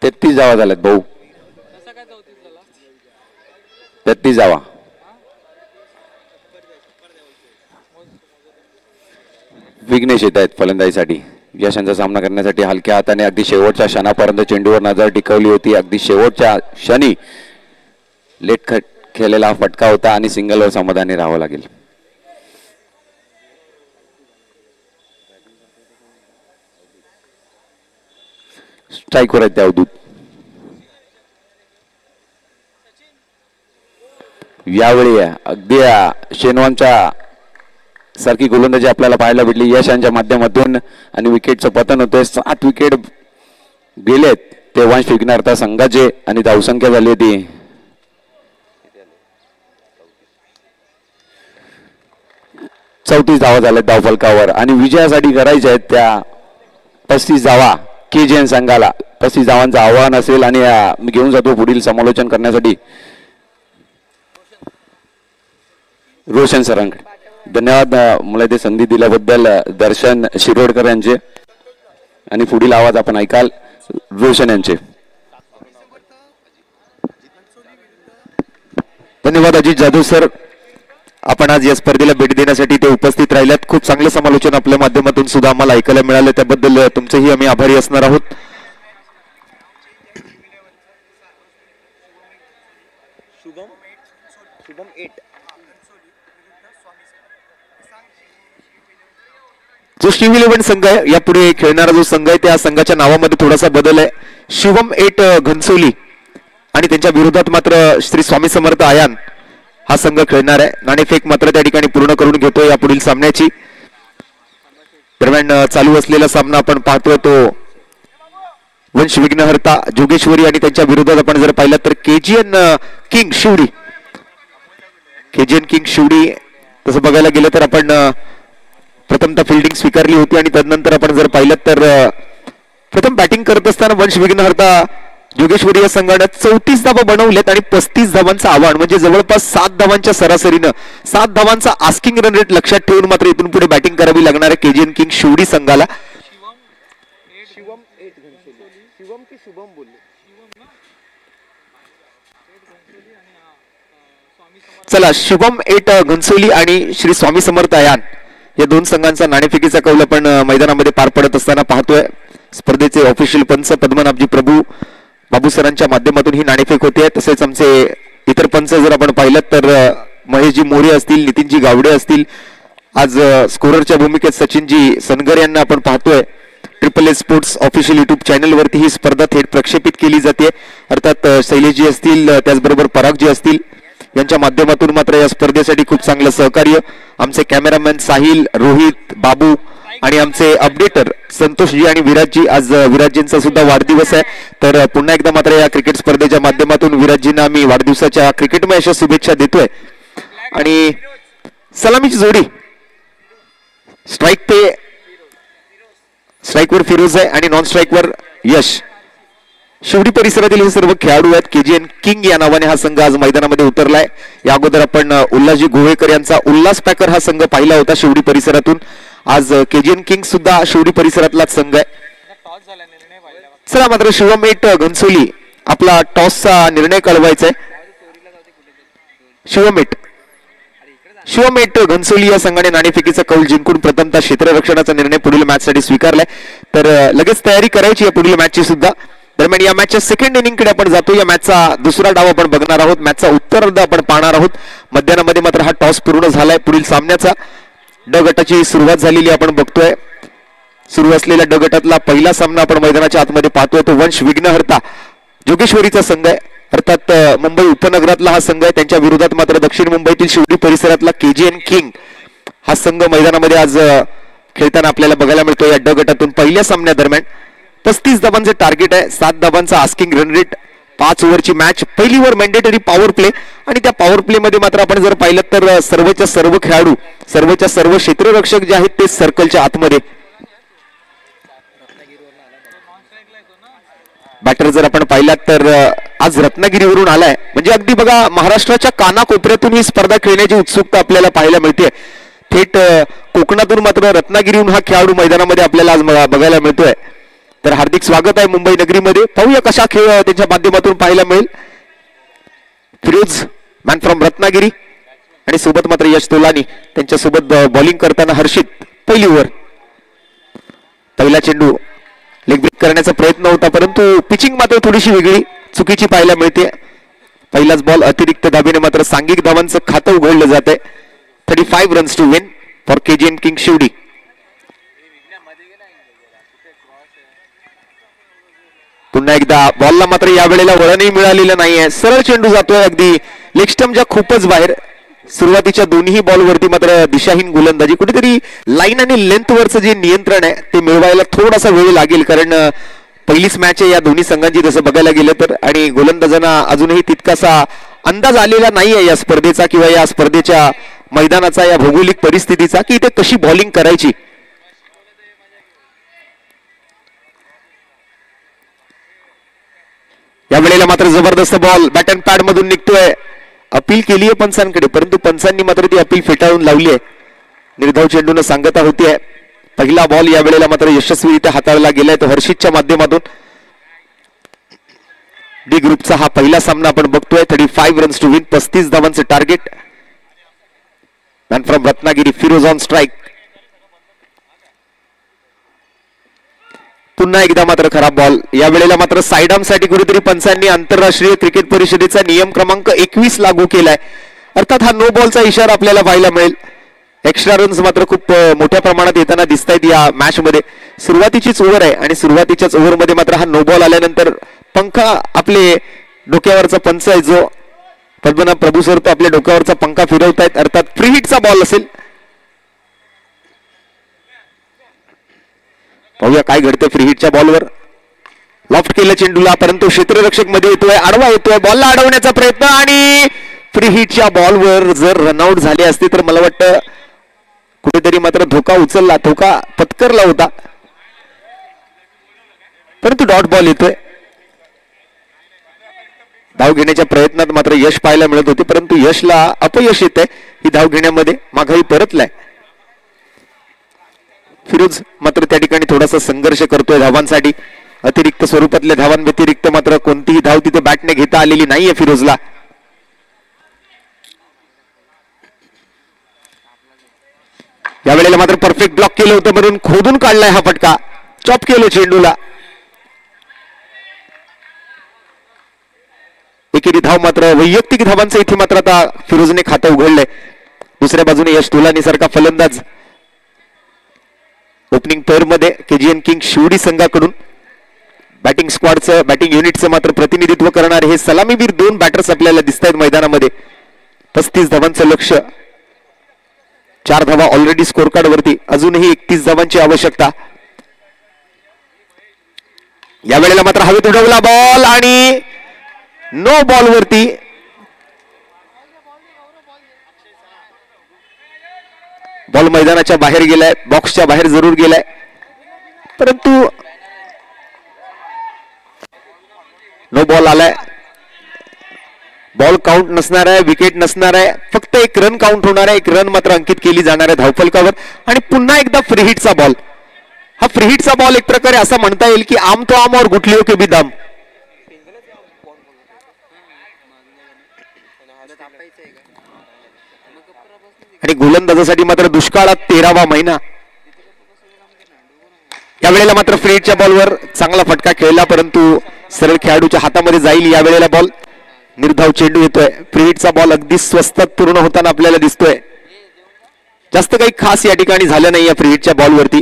तेहतीस धावा झाल्यात भाऊ. 33 धावा. विघ्नेश येत आहेत फलंदाजीसाठी. यशांचा सामना करण्यासाठी हलक्या हाताने अगदी शेवटच्या क्षणापर्यंत चेंडूवर नजर टिकवली होती. अगदी शेवटच्या क्षणी लेट खेळलेला फटका होता आणि सिंगलवर समाधानी राहावं लागेल. स्ट्राईकवर आहेत त्या अवधूत. यावेळी अगदी शेनवानच्या सारखी गोलंदाजी आपल्याला पाहायला भेटली यश यांच्या माध्यमातून आणि विकेटचं पतन होतंय. 7 विकेट गेलेत ते वंश विघ्नहर्ता संघाचे आणि धावसंख्या झाली होती 34 धावा झाल्यात धावफलकावर आणि विजयासाठी करायच्या आहेत त्या 35 धावा KGN संघाला. 35 धावांचं आव्हान असेल आणि मी घेऊन जातो पुढील समालोचन करण्यासाठी रोशन सरांकडे. धन्यवाद मला ते संधी दिल्याबद्दल दर्शन शिरोडकर यांचे. आणि पुढील आवाज आपण ऐकाल रोशन यांचे. धन्यवाद अजित जाधव सर. आपण आज या स्पर्धेला भेट देण्यासाठी ते उपस्थित राहिल्यात. खूप चांगलं समालोचन आपल्या माध्यमातून सुद्धा आम्हाला ऐकायला मिळालं. त्याबद्दल तुमचेही आम्ही आभारी असणार आहोत. जो शिव 11 संघ आहे यापुढे खेळणारा जो संघ आहे त्या संघाच्या नावामध्ये थोडासा बदल आहे. शिवम 8 घनसोली आणि त्यांच्या विरोधात मात्र श्री स्वामी समर्थ आयान हा संघ खेळणार आहे. नाणेफेक मात्र त्या ठिकाणी पूर्ण करून घेतोय या पुढील सामन्याची. दरम्यान चालू असलेला सामना आपण पाहतोय तो वंश विघ्नहर्ता जोगेश्वरी आणि त्यांच्या विरोधात आपण जर पाहिलं तर KGN king Shivdi. KGN king Shivdi तसं बघायला गेलं तर आपण प्रथमतः फिल्डिंग स्वीकारली होती आणि तदनंतर आपण जर पाहिलं तर प्रथम बॅटिंग करत असताना वंश विघ्नहर्ता जोगेश्वरी या संघाने 34 धावा बनवल्यात आणि 35 धावांचं आव्हान म्हणजे जवळपास 7 धावांच्या सरासरीनं 7 धावांचा आस्किंग रन रेट लक्षात ठेवून मात्र इथून पुढे बॅटिंग करावी लागणार आहे KGN किंग शिवडी संघाला. चला शिवम 8 घनसोली आणि श्री स्वामी समर्थ आयान या 2 संघांचा नाणेफेकीचा कौल आपण मैदानामध्ये पार पडत असताना पाहतोय. स्पर्धेचे ऑफिशियल पंच पद्मनाभजी प्रभू बाबू सरांच्या माध्यमातून ही नाणेफेक होते. तसेच आमचे इतर पंच जर आपण पाहिलं तर महेशजी मोरे असतील, नितीनजी गावडे असतील. आज स्कोररच्या भूमिकेत सचिनजी सनगर यांना आपण पाहतोय. AAA स्पोर्ट्स ऑफिशियल युट्यूब चॅनलवरती ही स्पर्धा थेट प्रक्षेपित केली जाते. अर्थात शैलेशजी असतील त्याचबरोबर परागजी असतील यांच्या माध्यमातून मात्र या स्पर्धेसाठी खूप चांगलं सहकार्य आमचे कॅमेरामॅन साहिल, रोहित, बाबू आणि आमचे अपडेटर संतोषजी आणि विराजजी. आज विराजजींचा सुद्धा वाढदिवस आहे. तर पुन्हा एकदा मात्र या क्रिकेट स्पर्धेच्या माध्यमातून विराजजींना आम्ही वाढदिवसाच्या क्रिकेटमय अशा शुभेच्छा देतोय. आणि सलामीची जोडी स्ट्राईकवर फिरोज आहे आणि नॉन स्ट्राईकवर यश. शिवडी परिसरातील हे सर्व खेळाडू आहेत. केजीएन किंग या नावाने हा संघ आज मैदानामध्ये उतरलाय. या अगोदर आपण उल्हासजी गोवेकर यांचा उल्हास पॅकर हा संघ पाहिला होता शिवडी परिसरातून. आज केजीएन किंग सुद्धा शिवडी परिसरातलाच संघ आहे. चला मात्र शिवमेट घनसोली आपला टॉसचा निर्णय कळवायचा आहे. शिवमेट घनसोली या संघाने नाणेफेकीचा कौल जिंकून प्रथमतः क्षेत्ररक्षणाचा निर्णय पुढील मॅच साठी स्वीकारलाय. तर लगेच तयारी करायची आहे पुढील मॅचची सुद्धा. दरम्यान या मॅचच्या सेकंड इनिंगकडे आपण जातो. या मॅचचा दुसरा डाव आपण बघणार आहोत. मॅचचा उत्तरार्ध आपण पाहणार आहोत. मध्यानामध्ये मात्र हा टॉस पूर्ण झालाय. पुढील सामन्याचा ड गटाची सुरुवात झालेली आपण बघतोय. सुरू असलेल्या ड गटातला पहिला सामना आपण मैदानाच्या आतमध्ये पाहतोय. तो वंश विघ्नहर्ता जोगेश्वरीचा संघ आहे. अर्थात मुंबई उपनगरातला हा संघ आहे. त्यांच्या विरोधात मात्र दक्षिण मुंबईतील शिवडी परिसरातला केजीएन किंग हा संघ मैदानामध्ये आज खेळताना आपल्याला बघायला मिळतो. या ड गटातून पहिल्या सामन्यादरम्यान 35 धावांचे टार्गेट आहे. 7 धावांचा आस्किंग रन रेट. 5 ओव्हरची मॅच. पहिली ओव्हर मॅन्डेटरी पॉवर प्ले आणि त्या पॉवर प्ले मध्ये मात्र आपण जर पाहिलं तर सर्वच्या सर्व खेळाडू सर्वच्या सर्व क्षेत्ररक्षक जे आहेत ते सर्कलच्या आतमध्ये. बॅटर जर आपण पाहिलात तर आज रत्नागिरीवरून आलाय. म्हणजे अगदी बघा महाराष्ट्राच्या कानाकोपऱ्यातून ही स्पर्धा खेळण्याची उत्सुकता आपल्याला पाहायला मिळते. थेट कोकणातून मात्र रत्नागिरीहून हा खेळाडू मैदानामध्ये आपल्याला आज बघायला मिळतोय. तर हार्दिक स्वागत आहे मुंबई नगरीमध्ये. पाहूया कशा खेळ त्यांच्या माध्यमातून पाहायला मिळेल. फिरोज मॅन फ्रॉम रत्नागिरी आणि सोबत मात्र यश तोलानी त्यांच्यासोबत बॉलिंग करताना हर्षित. पहिली ओव्हर. पहिला चेंडू लेग ब्रेक करण्याचा प्रयत्न होता परंतु पिचिंग मात्र थोडीशी वेगळी चुकीची पाहायला मिळते. पहिलाच बॉल अतिरिक्त धाबेने मात्र सांघिक धावांचं खातं उघडलं जात आहे. 35 runs to win for KGN king Shivdi. पुन्हा एकदा बॉलला मात्र यावेळेला वळणही मिळालेलं नाहीये. सरळ चेंडू जातोय अगदी लेग स्टंपच्या खूपच बाहेर. सुरुवातीच्या दोन्ही बॉलवरती मात्र दिशाहीन गोलंदाजी. कुठेतरी लाईन आणि लेंथ वरचं जे नियंत्रण आहे ते मिळवायला थोडासा वेळ लागेल. कारण पहिलीच मॅच आहे या दोन्ही संघांची तसं बघायला गेलं तर. आणि गोलंदाजांना अजूनही तितकासा अंदाज आलेला नाहीये या स्पर्धेचा किंवा या स्पर्धेच्या मैदानाचा या भौगोलिक परिस्थितीचा की इथे कशी बॉलिंग करायची. यावेळेला मात्र जबरदस्त बॉल बॅट अँड पॅड मधून निघतोय. अपील केली आहे पंचांकडे परंतु पंचांनी मात्र ती अपील फेटाळून लावली आहे. निर्धाव चेंडून सांगता होती आहे. पहिला बॉल यावेळेला मात्र यशस्वीरित्या हाताळला गेलाय तो हर्षितच्या माध्यमातून. डी ग्रुपचा हा पहिला सामना आपण बघतोय. 35 रन्स टू विन. 35 धावांचे target. Man from Ratnagiri Firoz on strike. पुन्हा एकदा मात्र खराब बॉल. यावेळेला मात्र साइड आर्म साठी कुठेतरी पंचांनी आंतरराष्ट्रीय क्रिकेट परिषदेचा नियम क्रमांक 21 लागू केलाय. अर्थात हा नो बॉलचा इशारा आपल्याला पाहायला मिळेल. एक्स्ट्रा रन्स मात्र खूप मोठ्या प्रमाणात येताना दिसत आहेत या मॅच मध्ये. सुरुवातीचीच ओव्हर आहे आणि सुरुवातीच्याच ओव्हर मध्ये मात्र हा नो बॉल आल्यानंतर पंखा आपले डोक्यावरचा पंच आहे जो पद्मनाभ प्रभू सर तो आपल्या डोक्यावरचा पंखा फिरवतायत. अर्थात फ्री हिटचा बॉल असेल. पाहूया काय घडतं फ्री हिटच्या बॉलवर. लॉफ्ट केलं चेंडूला परंतु क्षेत्ररक्षक मध्ये येतोय. आडवा येतोय. बॉलला अडवण्याचा प्रयत्न आणि फ्री हिटच्या बॉलवर जर रनआउट झाले असते तर मला वाटतं कुठेतरी मात्र धोका उचलला धोका पत्करला होता परंतु डॉट बॉल येतोय. धाव घेण्याच्या प्रयत्नात मात्र यश पाहायला मिळत होते परंतु यशला अपयश येत आहे. ही धाव घेण्यामध्ये माघारी परतलाय. फिरोज मात्र त्या ठिकाणी थोडासा संघर्ष करतोय धावांसाठी. अतिरिक्त स्वरूपातल्या धावांव्यतिरिक्त मात्र कोणतीही धाव तिथे बॅटने घेता आलेली नाहीये फिरोजला. यावेळेला मात्र परफेक्ट ब्लॉक केलं होतं म्हणून खोदून काढलाय हा फटका. चॉप केलं चेंडूला. एकेरी धाव मात्र वैयक्तिक धावांचं इथे मात्र आता फिरोजने खातं उघडलंय. दुसऱ्या बाजूने यश तोलानी सारखा फलंदाज ओपनिंग पेअर मध्ये केजीएन किंग शिवडी संघाकडून बॅटिंग स्क्वॉडचं बॅटिंग युनिटचं मात्र प्रतिनिधित्व करणारे हे सलामीवीर 2 बॅटर्स आपल्याला दिसत आहेत मैदानामध्ये. 35 धावांचं लक्ष. 4 धावा ऑलरेडी स्कोर कार्ड वरती. अजूनही 31 धावांची आवश्यकता. यावेळेला मात्र हवेत उडवला बॉल आणि नो बॉल वरती बॉल मैदानाच्या बाहेर गेलाय. बॉक्सच्या बाहेर जरूर गेलाय परंतु बॉल आलाय. बॉल काउंट नसणार आहे, विकेट नसणार आहे, फक्त एक रन काउंट होणार आहे. एक रन मात्र अंकित केली जाणार आहे धावफलकावर. आणि पुन्हा एकदा फ्री हिटचा बॉल. हा फ्री हिटचा बॉल एक प्रकारे असा म्हणता येईल की आम तो आम और गुठलियों के भी दाम. आणि गोलंदाजासाठी मात्र दुष्काळात 13वा महिना. यावेळेला मात्र फ्री हिटच्या बॉलवर चांगला फटका खेळला, परंतु सरळ खेळाडूच्या हातामध्ये जाईल यावेळेला बॉल. निर्धाव चेंडू येतोय. फ्री हिटचा बॉल अगदी स्वस्तात पूर्ण होताना आपल्याला दिसतोय. जास्त काही खास या ठिकाणी झालं नाही या फ्री हिटच्या बॉलवरती.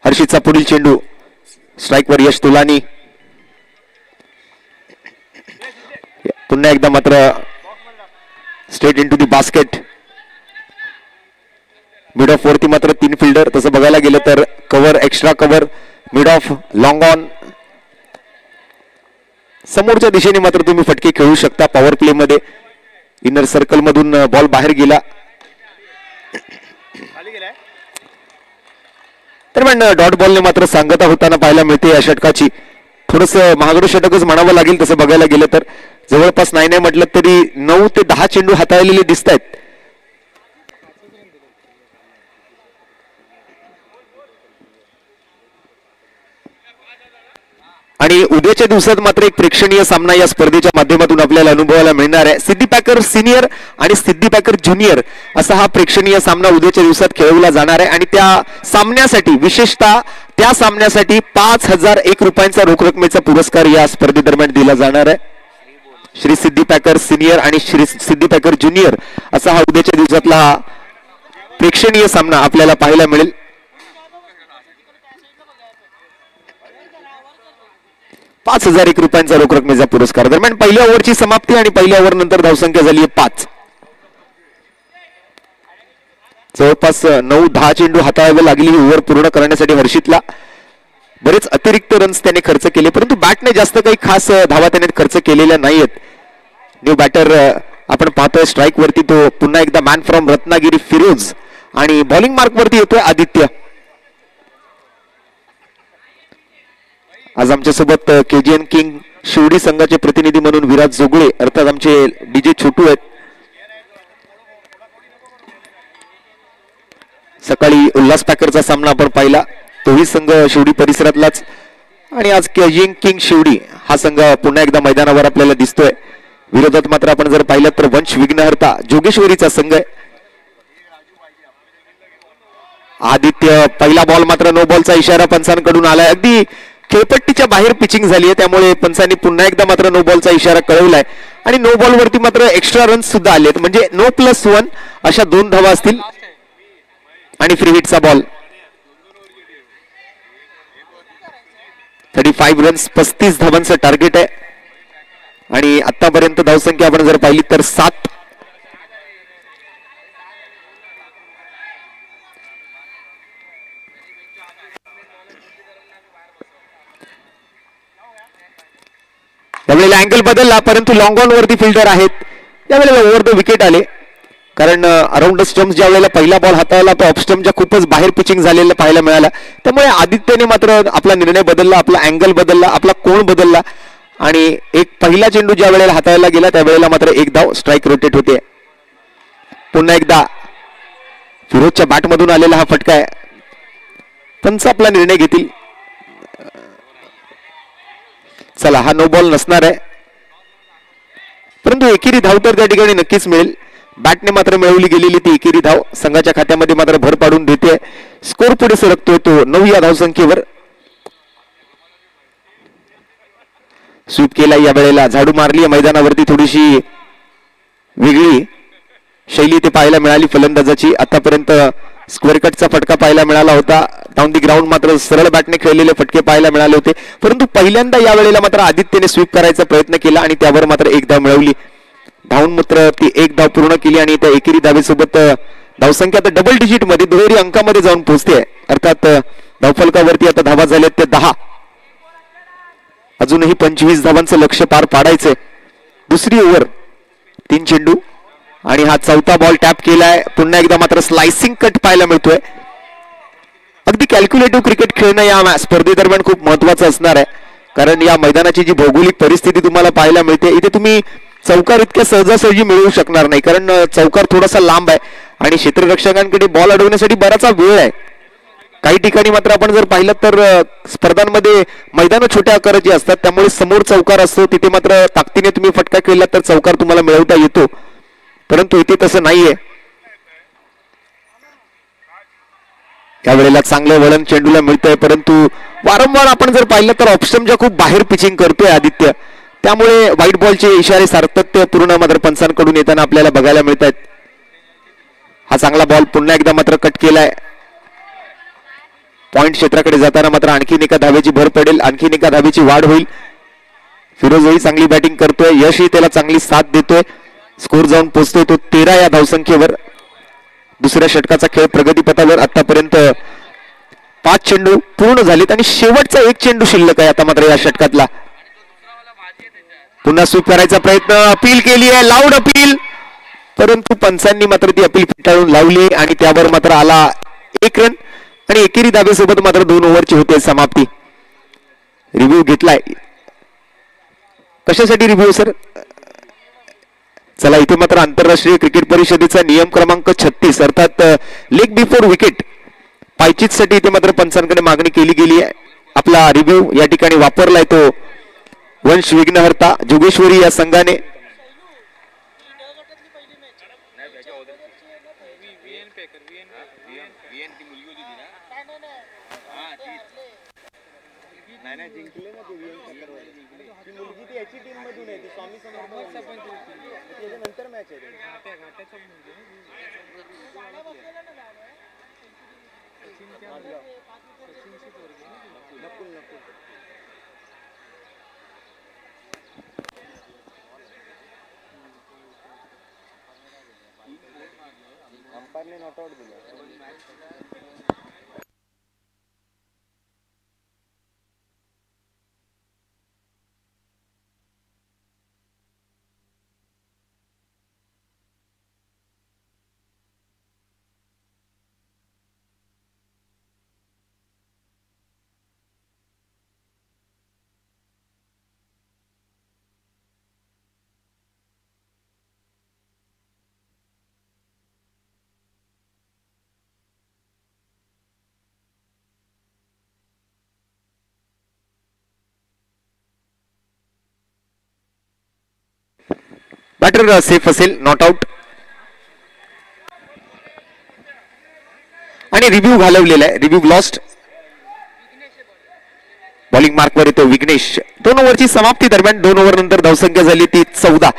हर्षितचा पुढील चेंडू स्ट्राईकवर यश तुलानी. पुन्हा एकदा मात्र straight into the basket. Mid of वरती मात्र 3 फिल्डर. तसं बघायला गेलं तर cover, extra cover, mid of, long on. समोरच्या दिशेने मात्र तुम्ही फटके खेळू शकता. पॉवर प्ले मध्ये इनर सर्कल मधून बॉल बाहेर गेला. दरम्यान डॉट बॉलने मात्र सांगता होताना पाहायला मिळते या षटकाची. थोडस महागडं षटकच म्हणावं लागेल तसं बघायला गेलं तर. जवळपास नाही म्हटलं तरी 9 ते 10 चेंडू हाताळलेले दिसत आहेत. आणि उद्याच्या दिवसात मात्र एक प्रेक्षणीय सामना या स्पर्धेच्या माध्यमातून आपल्याला अनुभवायला मिळणार आहे. सिद्धी पॅकर सिनियर आणि सिद्धी पॅकर ज्युनियर असा हा प्रेक्षणीय सामना उद्याच्या दिवसात खेळवला जाणार आहे. आणि त्या सामन्यासाठी विशेषतः त्या सामन्यासाठी 5,001 रुपयांचा रोख रकमेचा पुरस्कार या स्पर्धेदरम्यान दिला जाणार आहे. श्री सिद्धी पॅकर सिनियर आणि श्री सिद्धी पॅकर ज्युनियर असा हा उद्याच्या दिवसातला प्रेक्षणीय सामना आपल्याला पाहायला मिळेल. 5,001 रुपयांचा रोख रकमेचा पुरस्कार. दरम्यान पहिल्या ओव्हरची समाप्ती आणि पहिल्या ओव्हर नंतर धावसंख्या झाली आहे 5. जवळपास 9-10 चेंडू हाताळावे लागली ही ओव्हर पूर्ण करण्यासाठी हर्षितला. बरेच अतिरिक्त रन्स त्याने खर्च केले, परंतु बॅटने जास्त काही खास धावा त्याने खर्च केलेल्या नाहीयेत. न्यू बॅटर आपण पाहतोय स्ट्राईक वरती तो पुन्हा एकदा मॅन फ्रॉम रत्नागिरी फिरोज. आणि बॉलिंग मार्क वरती येतोय आदित्य. आज आमच्यासोबत केजीएन किंग शिवडी संघाचे प्रतिनिधी म्हणून विराज जोगळे अर्थात आमचे डीजे छोटू आहेत. सकाळी उल्हास पॅकरचा सामना आपण पाहिला, तोही संघ शिवडी परिसरातलाच. आणि आज केजीएन किंग शिवडी हा संघ पुन्हा एकदा मैदानावर आपल्याला दिसतोय. विरोधात मात्र आपण जर पाहिलं तर वंश विघ्नहर्ता जोगेश्वरीचा संघ आहे. आदित्य पहिला बॉल मात्र नो बॉलचा इशारा पंचांकडून आलाय. अगदी खेळपट्टीच्या बाहेर पिचिंग झाली आहे, त्यामुळे पंचांनी पुन्हा एकदा मात्र नो बॉलचा इशारा कळवलाय. आणि नो बॉल वरती मात्र एक्स्ट्रा रन्स सुद्धा आलेत, म्हणजे नो +1 अशा 2 धावा असतील. आणि फ्री हिटचा बॉल. 35 रन्स 35 धावांचं टार्गेट आहे. आणि आतापर्यंत धावसंख्या आपण जर पाहिली तर 7. यावेळेला अँगल बदलला, परंतु लॉंग ऑन वरती फिल्डर आहेत. यावेळेला ओव्हर द विकेट आले, कारण अराउंड स्टम्प्स ज्या वेळेला पहिला बॉल हाताळला तो ऑफ स्टम्पच्या खूपच बाहेर पिचिंग झालेलं पाहायला मिळालं. त्यामुळे आदित्यने मात्र आपला निर्णय बदलला, आपला अँगल बदलला, आपला कोण बदलला. आणि एक पहिला चेंडू ज्या वेळेला हाताळला गेला त्यावेळेला मात्र 1 धाव स्ट्राईक रोटेट होते. पुन्हा एकदा फिरोजच्या बॅटमधून आलेला हा फटका आहे. पंच आपला निर्णय घेतील. चला, हा नो बॉल नसणार आहे, परंतु एकेरी धाव तर त्या ठिकाणी नक्कीच मिळेल. बॅटने मात्र मिळवली गेलेली ती एकेरी धाव संघाच्या खात्यामध्ये मात्र भर पाडून देते. स्कोर पुढे सरकतोय तो 9 या धावसंख्येवर. स्वीप केला या वेळेला, झाडू मारली मैदानावरती. थोडीशी वेगळी शैली ते पाहायला मिळाली फलंदाजाची. आतापर्यंत स्क्वेअर कटचा फटका पाहायला मिळाला होता. डाऊन दी ग्राउंड मात्र सरळ बॅटने खेळलेले फटके पाहायला मिळाले होते, परंतु पहिल्यांदा या वेळेला मात्र आदित्यने स्वीप करायचा प्रयत्न केला आणि त्यावर मात्र 1 धाव मिळवली. धावून मात्र ती 1 धाव पूर्ण केली आणि त्या एकेरी धावेसोबत धावसंख्या आता डबल डिजिट मध्ये दुहेरी अंकामध्ये जाऊन पोहोचते. अर्थात धावफलकावरती आता धावा झाल्यात ते 10. अजूनही 25 धावांचं लक्ष्य पार पाडायचंय. दुसरी ओव्हर 3 चेंडू आणि हा 4था बॉल टॅप केलाय. पुन्हा एकदा मात्र स्लायसिंग कट पाहायला मिळतोय. अगदी कॅल्क्युलेटिव्ह क्रिकेट खेळणं या स्पर्धेदरम्यान खूप महत्वाचं असणार आहे, कारण या मैदानाची जी भौगोलिक परिस्थिती तुम्हाला पाहायला मिळते, इथे तुम्ही चौकार इतक्या सहजासहजी मिळवू शकणार नाही, कारण चौकार थोडासा लांब आहे आणि क्षेत्ररक्षकांकडे बॉल अडवण्यासाठी बराचसा वेळ आहे. काही ठिकाणी मात्र आपण जर पाहिलं तर स्पर्धांमध्ये मैदानं छोट्या आकाराची असतात, त्यामुळे समोर चौकार असतो, तिथे मात्र ताकदीने तुम्ही फटका खेळला तर चौकार तुम्हाला मिळवता येतो, परंतु इथे तसं नाहीये. यावेळेला चांगलं वळण चेंडूला मिळतंय, परंतु वारंवार आपण जर पाहिलं तर ऑप्शनच्या खूप बाहेर पिचिंग करतोय आदित्य, त्यामुळे व्हाईट बॉलचे इशारे सातत्यपूर्ण मात्र पंचांकडून येताना आपल्याला बघायला मिळत आहेत. हा चांगला बॉल पुन्हा एकदा मात्र कट केलाय. पॉइंट क्षेत्राकडे जाताना मात्र आणखीन एका धावेची भर पडेल, आणखीन एका धावेची वाढ होईल. फिरोजही चांगली बॅटिंग करतोय, यशही त्याला चांगली साथ देतोय. स्कोर जाऊन पोहोचतोय तो 13 या धावसंख्येवर. दुसऱ्या षटकाचा खेळ प्रगतीपथावर. आतापर्यंत 5 चेंडू पूर्ण झालेत आणि शेवटचा 1 चेंडू शिल्लक आहे आता मात्र या षटकातला. पुन्हा स्वीप करायचा प्रयत्न, अपील केली आहे, लाऊड अपील, परंतु पंचांनी मात्र ती अपील फेटाळून लावली आणि त्यावर मात्र आला 1 रन आणि एकेरी धाबेसोबत मात्र 2 ओव्हरची होते समाप्ती. रिव्ह्यू घेतलाय. कशासाठी रिव्ह्यू सर? चला, इथे मात्र आंतरराष्ट्रीय क्रिकेट परिषदेचा नियम क्रमांक 36 अर्थात लेग बिफोर विकेट पायचीतसाठी इथे मात्र पंचांकडे मागणी केली गेली आहे. आपला रिव्ह्यू या ठिकाणी वापरलाय तो वंश विघ्नहर्ता जोगेश्वरी या संघाने. अंपायरने नॉट आउट दिलं. बॅटर सेफ असेल, नॉट आउट. आणि रिव्ह्यू घालवलेला आहे, रिव्ह्यू लॉस्ट. बॉलिंग मार्कवर येतो विघ्नेश. 2 ओव्हरची समाप्ती दरम्यान 2 ओव्हर नंतर धावसंख्या झाली ती 14,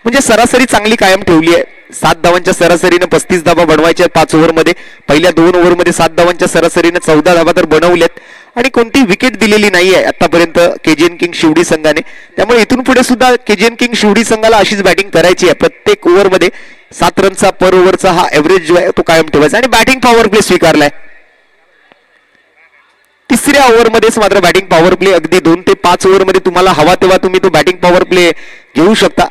म्हणजे सरासरी चांगली कायम ठेवली आहे. 7 धावांच्या सरासरीने 35 धावा बनवायच्या 5 ओव्हरमध्ये. पहिल्या 2 ओव्हरमध्ये 7 धावांच्या सरासरीने 14 धावा तर बनवल्यात आणि कोणती विकेट दिलेली नाही आहे आतापर्यंत केजीएन किंग शिवडी संघाने. त्यामुळे इथून पुढे सुद्धा केजीएन किंग शिवडी संघाला अशीच बॅटिंग करायची आहे. प्रत्येक ओव्हरमध्ये 7 रनचा पर ओव्हरचा हा एव्हरेज जो आहे तो कायम ठेवायचा. आणि बॅटिंग पॉवर प्ले स्वीकारलाय. 3ऱ्या ओव्हरमध्येच मात्र बॅटिंग पॉवर प्ले अगदी 2 ते 5 ओव्हरमध्ये तुम्हाला हवा तेव्हा तुम्ही तो बॅटिंग पॉवर प्ले घेऊ शकता.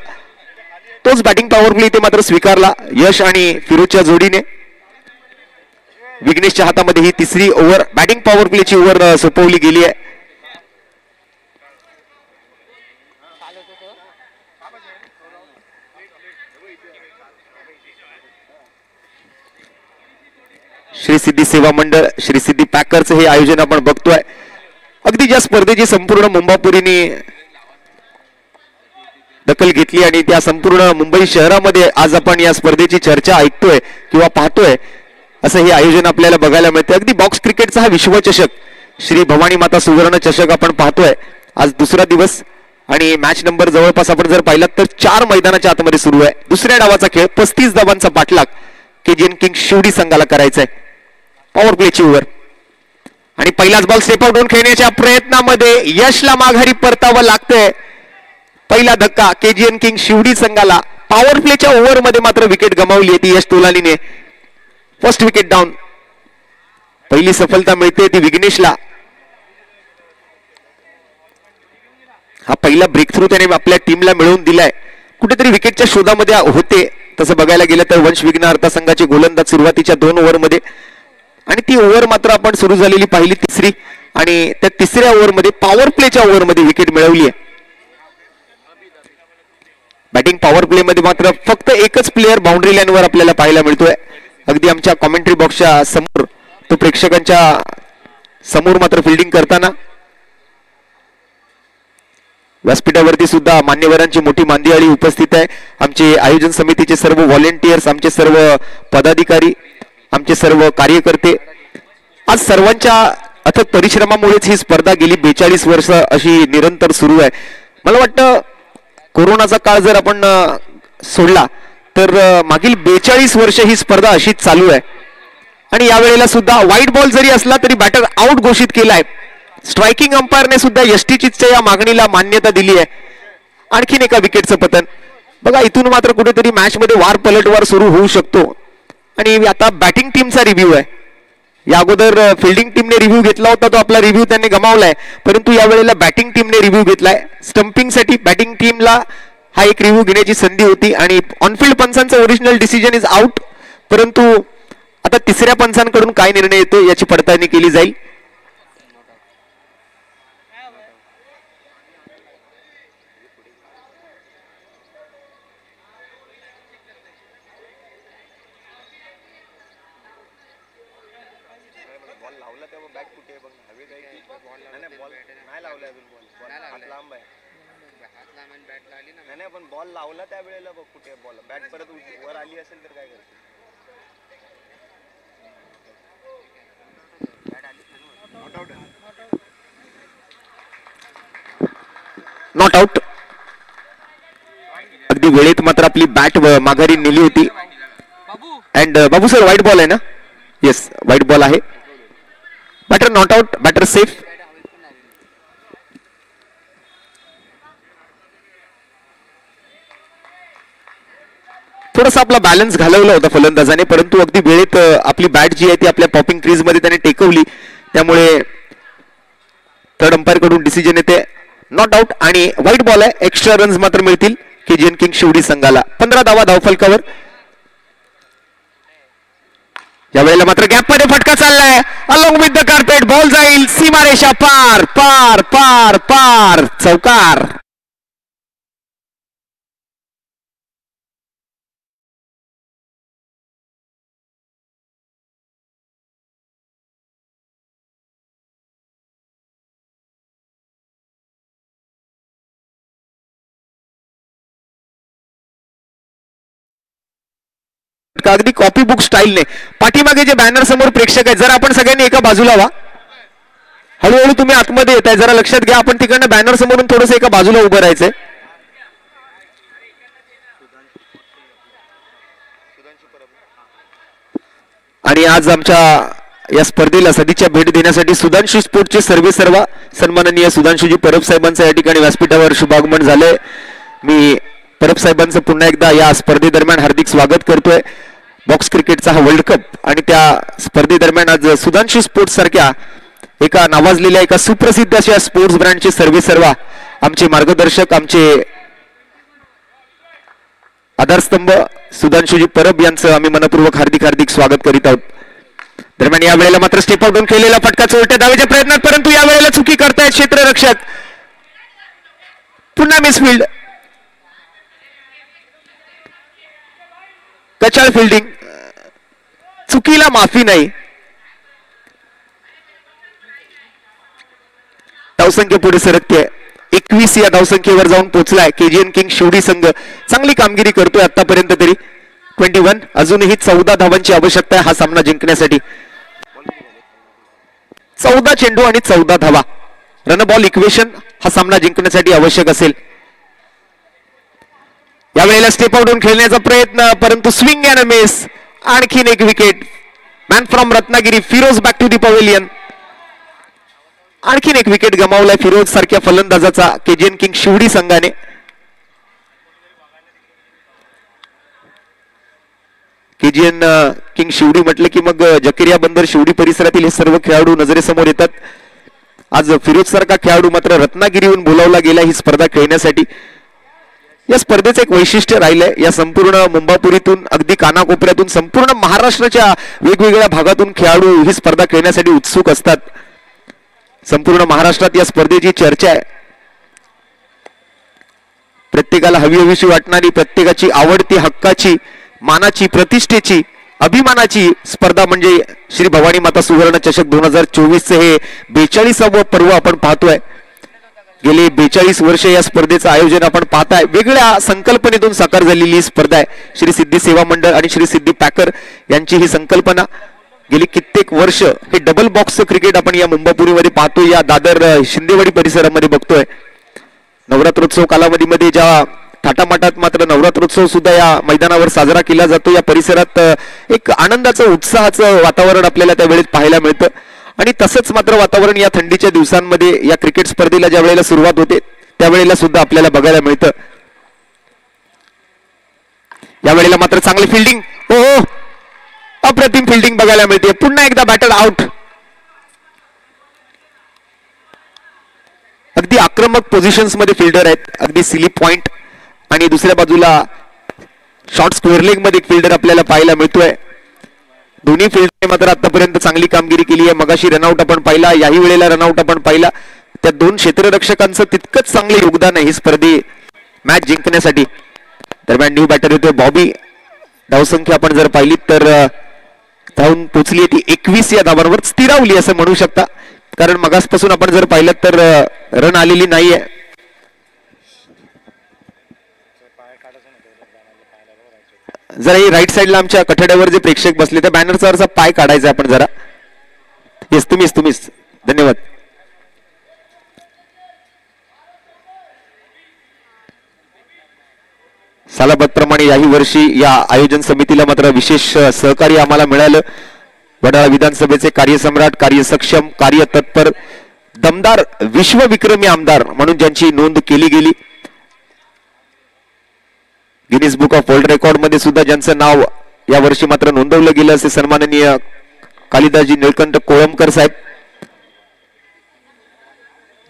तोच बॅटिंग पॉवर प्ले इथे मात्र स्वीकारला यश आणि फिरोजच्या जोडीने. विघ्नेशच्या हातामध्ये ही 3री ओव्हर बॅटिंग पॉवर प्लेची ओव्हर सोपवली गेली आहे. श्री सिद्धी सेवा मंडळ, श्री सिद्धी पॅकरचं हे आयोजन आपण बघतोय. अगदी ज्या स्पर्धेची संपूर्ण मुंबापुरीने दखल घेतली आणि त्या संपूर्ण मुंबई शहरामध्ये आज आपण या स्पर्धेची चर्चा ऐकतोय किंवा पाहतोय, असं हे आयोजन आपल्याला बघायला मिळते. अगदी बॉक्स क्रिकेटचा हा विश्वचषक, श्री भवानी माता सुवर्ण चषक आपण पाहतोय. आज 2रा दिवस आणि मॅच नंबर जवळपास आपण जर पाहिलात तर 4 मैदानाच्या आतमध्ये सुरू आहे. 2ऱ्या डावाचा खेळ 35 धावांचा पाठलाग केजीएन किंग शिवडी संघाला करायचा आहे. पॉवर प्लेची ओव्हर आणि पहिलाच बॉल स्टेप आउट होऊन खेळण्याच्या प्रयत्नामध्ये यशला माघारी परतावं लागतंय. पहिला धक्का केजीएन किंग शिवडी संघाला. पॉवर प्लेच्या ओव्हरमध्ये मात्र विकेट गमावली आहे ती यश तोलानीने. First wicket down. पहिली सफलता मिळते ती विघ्नेशला. हा पहिला ब्रेक थ्रू त्याने आपल्या टीमला मिळवून दिलाय. कुठेतरी विकेटच्या शोधामध्ये होते तसं बघायला गेलं तर वंश विघ्नहर्ता संघाचे गोलंदाज सुरुवातीच्या 2 ओव्हरमध्ये आणि ती ओव्हर मात्र आपण सुरू झालेली पाहिली तिसरी, आणि त्या तिसऱ्या ओव्हरमध्ये पॉवर प्लेच्या ओव्हरमध्ये विकेट मिळवली आहे. बॅटिंग पॉवर प्ले मध्ये मात्र फक्त एकच प्लेअर बाउंड्री लाईनवर आपल्याला पाहायला मिळतोय. अगदी आमच्या कॉमेंट्री बॉक्सच्या समोर, तो प्रेक्षकांच्या समोर मात्र फिल्डिंग करताना. व्यासपीठावरती सुद्धा मान्यवरांची मोठी मांदियाळी उपस्थित आहे. आमचे आयोजन समितीचे सर्व व्हॉलेंटियर्स, आमचे सर्व पदाधिकारी, आमचे सर्व कार्यकर्ते, आज सर्वांच्या अथक परिश्रमामुळेच ही स्पर्धा गेली 42 वर्ष अशी निरंतर सुरू आहे. मला वाटतं कोरोनाचा काळ जर आपण सोडला तर मागील 42 वर्ष ही स्पर्धा अशीच चालू आहे. आणि यावेळेला सुद्धा व्हाईट बॉल जरी असला तरी बॅटर आउट घोषित केलाय. स्ट्रायकिंग अंपायरने सुद्धा यष्टीचीच्या या मागणीला मान्यता दिली आहे. आणखीन एका विकेटचं पतन. बघा, इथून मात्र कुठेतरी मॅच मध्ये वार पलटवार सुरू होऊ शकतो. आणि आता बॅटिंग टीमचा रिव्ह्यू आहे. या अगोदर फिल्डिंग टीमने रिव्ह्यू घेतला होता, तो आपला रिव्ह्यू त्यांनी गमावलाय, परंतु यावेळेला बॅटिंग टीमने रिव्ह्यू घेतलाय. स्टंपिंगसाठी बॅटिंग टीमला हा एक रिव्ह्यू घेण्याची संधी होती आणि ऑनफिल्ड पंचांचा ओरिजिनल डिसिजन इज आउट. परंतु आता तिसऱ्या पंचांकडून काय निर्णय येतो याची पडताळणी केली जाईल. पण बॉल लावला त्यावेळेला बघ कुठे बॉल बॅट परत वर आली असेल तर काय करते. Not out. अगदी वेळेत मात्र आपली बॅट माघारी नेली होती. And Babu sir, white ball आहे ना? येस, व्हाईट बॉल आहे. Batter not out, batter safe. थोडासा आपला बॅलन्स घालवला होता फलंदाजाने, परंतु अगदी वेळेत आपली बॅट जी आहे ती आपल्या पॉपिंग क्रीज मध्ये त्याने टेकवली. त्यामुळे थर्ड अंपायर कडून डिसिजन येते नॉट आउट आणि व्हाईट बॉल आहे. एक्स्ट्रा रन्स मात्र मिळतील केजीएन किंग शिवडी संघाला. 15 धावा धावफलकावर. यावेळेला मात्र गॅप मध्ये फटका चाललाय. Along with the carpet ball जाईल सीमारेषा पार पार पार पार. चौकार. अगदी कॉपी बुक स्टाईलने पाठीमागे जे बॅनर समोर प्रेक्षक आहेत, जर आपण सगळ्यांनी एका बाजूला व्हा. हळूहळू तुम्ही आतमध्ये येत आहे, जरा लक्षात घ्या. आपण तिकडनं बॅनर समोरून थोडंसं एका बाजूला उभं राहायचंय. आणि आज आमच्या या स्पर्धेला सदिच्छा भेट देण्यासाठी सुधांशू स्पोर्टचे सर्व सन्माननीय सुधांशूजी परब साहेबांचं या ठिकाणी व्यासपीठावर शुभागमन झालंय. मी परब साहेबांचं पुन्हा एकदा या स्पर्धेदरम्यान हार्दिक स्वागत करतोय. बॉक्स क्रिकेटचा हा वर्ल्ड कप आणि त्या स्पर्धेदरम्यान आज सुधांशू स्पोर्ट्स सारख्या एका नावाजलेल्या एका सुप्रसिद्ध अशा स्पोर्ट्स ब्रँडचे सर्व आमचे मार्गदर्शक, आमचे आधारस्तंभ सुधांशूजी परब यांचं आम्ही मनपूर्वक हार्दिक स्वागत करीत आहोत. दरम्यान या वेळेला मात्र स्टेप आउट केलेला फटका चोरट्या धावेच्या प्रयत्नात, परंतु या वेळेला चुकी करतायत क्षेत्ररक्षक. पुन्हा मिसफिल्ड. कचाळ फिल्डिंग. चुकीला माफी नाही. धावसंख्या पुढे सरकते. 21 या धावसंख्येवर जाऊन पोहोचलाय केजीएन किंग शिवडी संघ. चांगली कामगिरी करतोय आतापर्यंत तरी. 21. अजूनही 14 धावांची आवश्यकता आहे हा सामना जिंकण्यासाठी. 14 चेंडू आणि 14 धावा. रन बॉल इक्वेशन हा सामना जिंकण्यासाठी आवश्यक असेल. यावेळेला स्टेप आउट खेळण्याचा प्रयत्न, परंतु स्विंग अँड मिस. आणखीन एक wicket. Man from Ratnagiri Firoz back to the pavilion. आणखीन एक विकेट गमावलाय फिरोज सारख्या फलंदाजाचा केजीएन किंग शिवडी संघाने. केजीएन किंग शिवडी म्हटलं की मग जकेरिया बंदर शिवडी परिसरातील हे सर्व खेळाडू नजरेसमोर येतात. आज फिरोज सारखा खेळाडू मात्र रत्नागिरीहून बोलावला गेला ही स्पर्धा खेळण्यासाठी. या स्पर्धेचं एक वैशिष्ट्य राहिलंय. या संपूर्ण मुंबापुरीतून अगदी कानाकोपऱ्यातून संपूर्ण महाराष्ट्राच्या वेगवेगळ्या भागातून खेळाडू ही स्पर्धा खेळण्यासाठी उत्सुक असतात. संपूर्ण महाराष्ट्रात या स्पर्धेची चर्चा आहे. प्रत्येकाला हवीहवीशी वाटणारी, प्रत्येकाची आवडती, हक्काची, मानाची, प्रतिष्ठेची, अभिमानाची स्पर्धा म्हणजे श्री भवानी माता सुवर्ण चषक 2024 हे 42वे पर्व आपण पाहतोय. गेले 42 वर्ष या स्पर्धेचं आयोजन आपण पाहताय. वेगळ्या संकल्पनेतून साकार झालेली ही स्पर्धा आहे. श्री सिद्धी सेवा मंडळ आणि श्री सिद्धी पॅकर यांची ही संकल्पना. गेली कित्येक वर्ष हे डबल बॉक्स क्रिकेट आपण या मुंबापुरीमध्ये पाहतोय, या दादर शिंदेवाडी परिसरामध्ये बघतोय. नवरात्रोत्सव कालावधीमध्ये ज्या थाटामाटात मात्र नवरात्रोत्सव सुद्धा या मैदानावर साजरा केला जातो. या परिसरात एक आनंदाचं, उत्साहाचं वातावरण आपल्याला त्यावेळेस पाहायला मिळतं. आणि तसंच मात्र वातावरण या थंडीच्या दिवसांमध्ये या क्रिकेट स्पर्धेला ज्या वेळेला सुरुवात होते त्यावेळेला सुद्धा आपल्याला बघायला मिळतं. यावेळेला मात्र चांगली फिल्डिंग, हो अप्रतिम फिल्डिंग बघायला मिळते. पुन्हा एकदा बॅटर आउट. अगदी आक्रमक पोझिशन्स मध्ये फिल्डर आहेत. अगदी स्लिप पॉइंट आणि दुसऱ्या बाजूला शॉर्ट स्क्वेअर लेग मध्ये फिल्डर आपल्याला पाहायला मिळतोय. दोन्ही फिल्डरने मात्र आतापर्यंत चांगली कामगिरी केली आहे. मगाशी रनआउट आपण पाहिला, याही वेळेला रनआउट आपण पाहिला. त्या दोन क्षेत्ररक्षकांचं तितकंच चांगलं योगदान आहे ही स्पर्धे मॅच जिंकण्यासाठी. दरम्यान न्यू बॅटर येतोय बॉबी. धावसंख्या आपण जर पाहिली तर धावून पोचली ती 21 या धावांवर स्थिरावली असं म्हणू शकता. कारण मगासपासून आपण जर पाहिलं तर रन आलेली नाहीये. जरा ही राईट साईडला आमच्या कठड्यावर जे प्रेक्षक बसले त्या बॅनरचा वरचा पाय काढायचा आपण जरा. येस तुम्हीच धन्यवाद. सालाबतप्रमाणे याही वर्षी या आयोजन समितीला मात्र विशेष सहकार्य आम्हाला मिळालं. वडाळा विधानसभेचे कार्यसम्राट, कार्यसक्षम, कार्यतत्पर, दमदार, विश्वविक्रमी आमदार म्हणून ज्यांची नोंद केली गेली, Guinness book of world record मध्ये सुद्धा ज्यांचं नाव या वर्षी मात्र नोंदवलं गेलं असे सन्माननीय कालिदासजी निळकंठ कोळंबकर साहेब.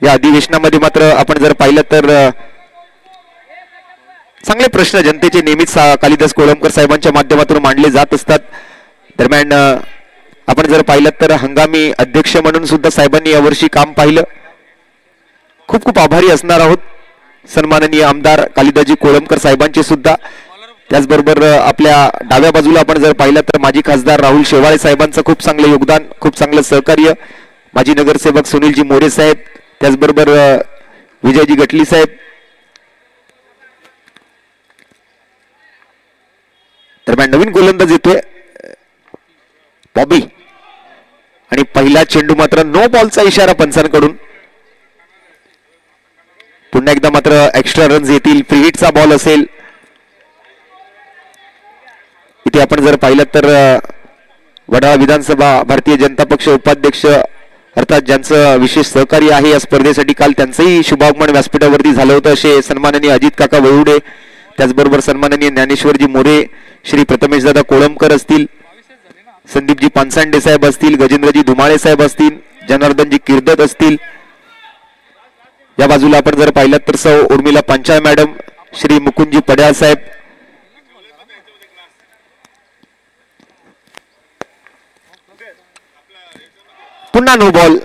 या अधिवेशनामध्ये मात्र आपण जर पाहिलं तर चांगले प्रश्न जनतेचे नेहमीच कालिदास कोळंबकर साहेबांच्या माध्यमातून मांडले जात असतात. दरम्यान आपण जर पाहिलं तर हंगामी अध्यक्ष म्हणून सुद्धा साहेबांनी यावर्षी काम पाहिलं. खूप खूप आभारी असणार आहोत सन्माननीय आमदार कालिदासजी कोळंबकर साहेबांचे सुद्धा. त्याचबरोबर आपल्या डाव्या बाजूला आपण जर पाहिलं तर माजी खासदार राहुल शेवाळे साहेबांचं खूप चांगलं योगदान, खूप चांगलं सहकार्य. माजी नगरसेवक सुनीलजी मोरे साहेब, त्याचबरोबर विजयजी गटली साहेब. दरम्यान नवीन गोलंदाज येतोय बॉबी आणि पहिला चेंडू मात्र नो बॉलचा इशारा पंचांकडून. पुन्हा एकदा मात्र एक्स्ट्रा रन्स येतील. फ्री हिटचा बॉल असेल. इथे आपण जर पाहिलं तर वडाळा विधानसभा भारतीय जनता पक्ष उपाध्यक्ष अर्थात ज्यांचं विशेष सहकार्य आहे या स्पर्धेसाठी, काल त्यांचंही शुभागमन व्यासपीठावरती झालं होतं असे सन्माननीय अजित काका वळुडे, त्याचबरोबर सन्माननीय ज्ञानेश्वरजी मोरे, श्री प्रथमेशदादा कोळंबकर असतील, संदीपजी पानसांडे साहेब असतील, गजेंद्रजी धुमाळे साहेब असतील, जनार्दनजी किर्दत असतील. या बाजूला आपण जर पाहिलं तर सौ उर्मिला पांचाळ मॅडम, श्री मुकुंदजी पड्याळ साहेब. पुन्हा नो बॉल.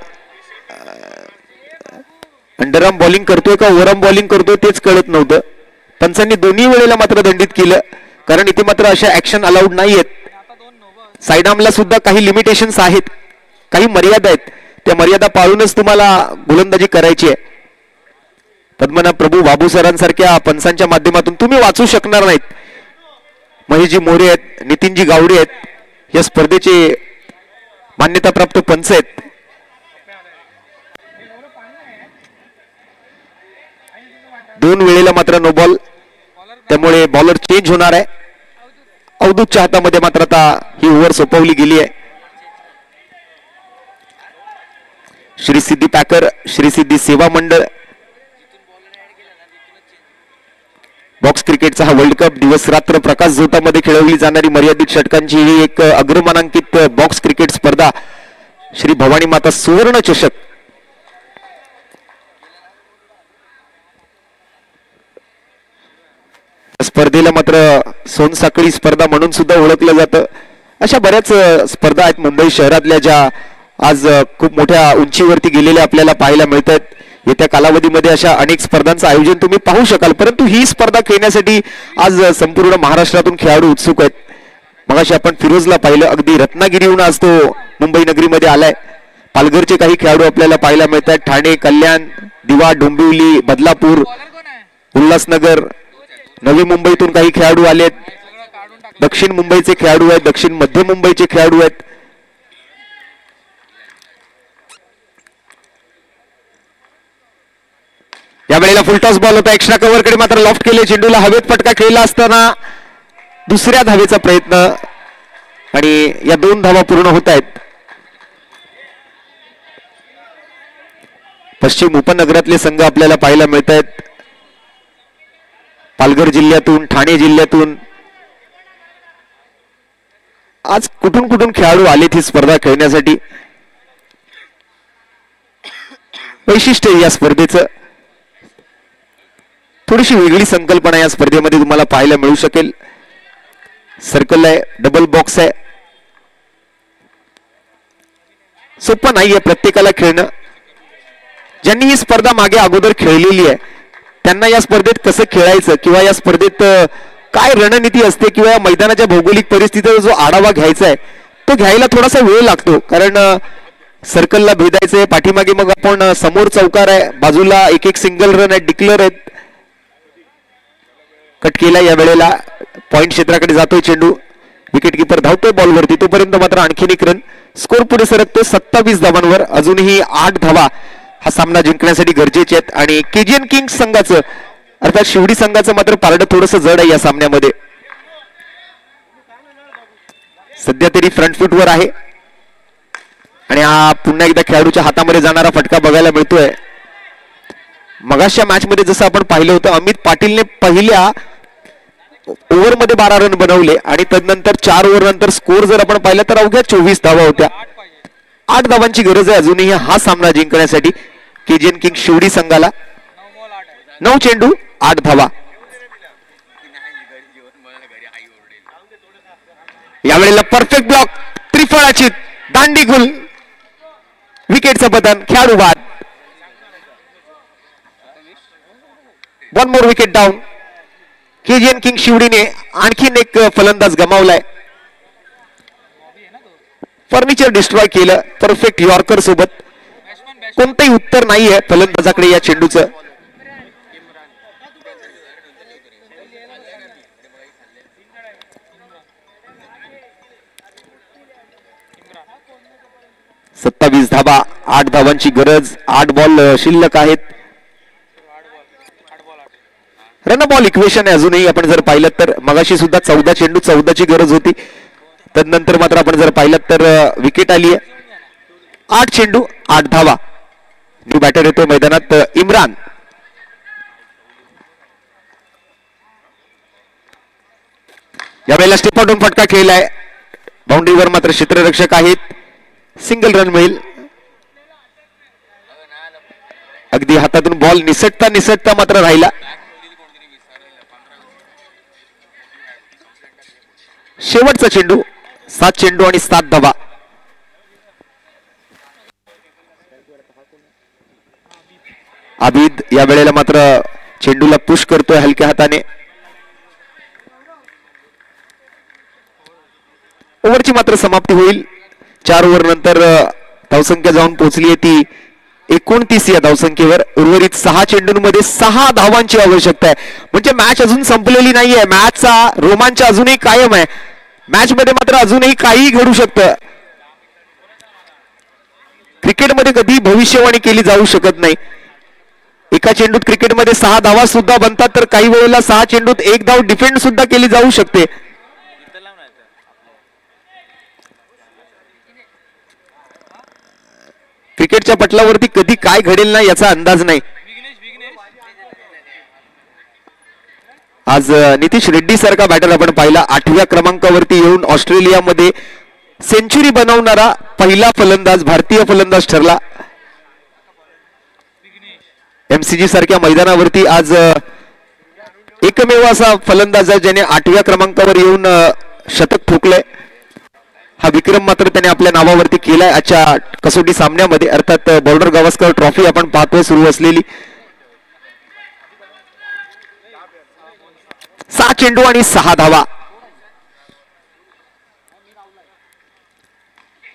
अंडरआर्म बॉलिंग करतोय का ओव्हरआर्म बॉलिंग करतोय तेच कळत नव्हतं. पंचांनी दोन्ही वेळेला मात्र दंडित केलं, कारण इथे मात्र अशा ऍक्शन अलाउड नाहीयेत. साइड आर्मला सुद्धा काही लिमिटेशन्स आहेत, काही मर्यादा आहेत. त्या मर्यादा पाळूनच तुम्हाला गोलंदाजी करायची आहे. पद्मनाभ प्रभू बाबू सरांसारख्या पंचांच्या माध्यमातून तुम्ही वाचू शकणार नाहीत. महेशजी मोरे आहेत, नितीनजी गावडे आहेत, या स्पर्धेचे मान्यताप्राप्त पंच आहेत. दोन वेळेला मात्र नो बॉल, त्यामुळे बॉलर चेंज होणार आहे. अवधूतच्या हातामध्ये मात्र आता ही ओव्हर सोपवली गेली आहे. श्री सिद्धी पॅकर, श्री सिद्धी सेवा मंडळ, बॉक्स क्रिकेटचा हा वर्ल्ड कप दिवस रात्र प्रकाश झोतामध्ये खेळवली जाणारी मर्यादित षटकांची ही एक अग्रमानांकित बॉक्स क्रिकेट स्पर्धा श्री भवानी माता सुवर्ण चषक. स्पर्धेला मात्र सोनसाखळी स्पर्धा म्हणून सुद्धा ओळखलं जातं. अशा बऱ्याच स्पर्धा आहेत मुंबई शहरातल्या ज्या आज खूप मोठ्या उंचीवरती गेलेल्या आपल्याला पाहायला मिळतात. येत्या कालावधीमध्ये अशा अनेक स्पर्धांचं आयोजन तुम्ही पाहू शकाल. परंतु ही स्पर्धा खेळण्यासाठी आज संपूर्ण महाराष्ट्रातून खेळाडू उत्सुक आहेत. मगाशी आपण फिरोजला पाहिलं, अगदी रत्नागिरीहून आज तो मुंबई नगरीमध्ये आलाय. पालघरचे काही खेळाडू आपल्याला पाहायला मिळतात. ठाणे, कल्याण, दिवा, डोंबिवली, बदलापूर, उल्हासनगर, नवी मुंबईतून काही खेळाडू आलेत. दक्षिण मुंबईचे खेळाडू आहेत, दक्षिण मध्य मुंबईचे खेळाडू आहेत. यावेळेला फुलटॉस बॉल होता. एक्स्ट्रा कव्हरकडे मात्र लॉफ्ट केले. चेंडूला हवेत फटका खेळला असताना दुसऱ्या धावेचा प्रयत्न आणि या 2 धावा पूर्ण होत आहेत. पश्चिम उपनगरातले संघ आपल्याला पाहायला मिळत आहेत. पालघर जिल्ह्यातून, ठाणे जिल्ह्यातून आज कुठून कुठून खेळाडू आलेत ही स्पर्धा खेळण्यासाठी. वैशिष्ट्य या स्पर्धेचं थोडीशी वेगळी संकल्पना या स्पर्धेमध्ये तुम्हाला पाहायला मिळू शकेल. सर्कल आहे, डबल बॉक्स आहे. सोपं नाहीये प्रत्येकाला खेळणं. ज्यांनी ही स्पर्धा मागे अगोदर खेळलेली आहे त्यांना या स्पर्धेत कसं खेळायचं किंवा या स्पर्धेत काय रणनीती असते किंवा या मैदानाच्या भौगोलिक परिस्थितीचा जो आढावा घ्यायचा आहे तो घ्यायला थोडासा वेळ लागतो. कारण सर्कलला भेदायचंय, पाठीमागे मग आपण समोर चौकार आहे, बाजूला एक एक सिंगल रन आहेत, डिक्लेअर आहेत. कट केला. या वेळेला पॉइंट क्षेत्राकडे जातोय चेंडू. विकेट किपर धावतोय बॉलवरती. तोपर्यंत मात्र आणखीन एक रन. स्कोर पुढे सरकतो 27 धावांवर. अजूनही 8 धावा हा सामना जिंकण्यासाठी गरजेचे आहेत. आणि केजीएन किंग्स संघाचं अर्थात शिवडी संघाचं मात्र पारडं थोडंसं जड आहे या सामन्यामध्ये. सध्या तरी फ्रंट फूटवर आहे आणि हा पुन्हा एकदा खेळाडूच्या हातामध्ये जाणारा फटका बघायला मिळतोय. मगाशच्या मॅच मध्ये जसं आपण पाहिलं होतं, अमित पाटीलने पहिल्या ओव्हरमध्ये 12 रन बनवले आणि तदनंतर 4 ओव्हर नंतर स्कोर जर आपण पाहिला तर अवघ्या 24 धावा होत्या. 8 धावांची गरज आहे अजूनही हा सामना जिंकण्यासाठी केजीएन किंग शिवडी संघाला. 9 चेंडू 8 धावा. यावेळेला परफेक्ट ब्लॉक, त्रिफळाची दांडीगुल, विकेटचं पतन, खेळाडू बाद. 1 more wicket down. KGN king शिवडीने आणखीन एक फलंदाज गमावलाय. फर्निचर डिस्ट्रॉय केलं. परफेक्ट यॉर्कर सोबत कोणतंही उत्तर नाहीये फलंदाजाकडे या चेंडूचं. सत्तावीस धावा, 8 धावांची गरज. 8 बॉल शिल्लक आहेत. रन बॉल इक्वेशन आहे अजूनही. आपण जर पाहिलं तर मगाशी सुद्धा 14 चेंडू 14ची गरज होती. तदनंतर मात्र आपण जर पाहिलं तर विकेट आली आहे. 8 चेंडू 8 धावा. न्यू बॅटर येतो मैदानात इम्रान. यावेळेला स्टेपआउटून फटका खेळलाय. बाउंड्रीवर मात्र क्षेत्ररक्षक आहेत. सिंगल रन मिळेल. अगदी हातातून बॉल निसटता निसटता मात्र राहिला. शेवटचा चेंडू. 7 चेंडू आणि 7 धावा. आबिद या वेळेला मात्र चेंडूला पुश करतोय हलक्या हाताने. ओव्हरची मात्र समाप्ती होईल. 4 ओव्हर नंतर धावसंख्या जाऊन पोहोचली आहे ती 29 या धावसंख्येवर. उर्वरित 6 चेंडूंमध्ये 6 धावांची आवश्यकता आहे. म्हणजे मॅच अजून संपलेली नाहीये. मॅचचा रोमांच अजूनही कायम आहे. मॅच मध्ये मात्र अजूनही काहीही घडू शकतं. क्रिकेटमध्ये कधी भविष्यवाणी केली जाऊ शकत नाही. एका चेंडूत क्रिकेटमध्ये 6 धावा सुद्धा बनतात, तर काही वेळेला 6 चेंडूत 1 धाव डिफेंड सुद्धा केली जाऊ शकते. क्रिकेटच्या पटलावरती कधी काय घडेल ना याचा अंदाज नाही. आज नितीश रेड्डी सारखा बॅटर आपण पाहिला. 8व्या क्रमांकावरती येऊन ऑस्ट्रेलियामध्ये सेंचुरी बनवणारा पहिला फलंदाज, भारतीय फलंदाज ठरला. एमसीजी सारख्या मैदानावरती आज एकमेव असा फलंदाज आहे ज्याने 8व्या क्रमांकावर येऊन शतक ठोकलंय. हा विक्रम मात्र त्याने आपल्या नावावरती केलाय आजच्या कसोटी सामन्यामध्ये, अर्थात बॉर्डर गावस्कर ट्रॉफी आपण पाहतोय सुरू असलेली. 6 चेंडू आणि 6 धावा.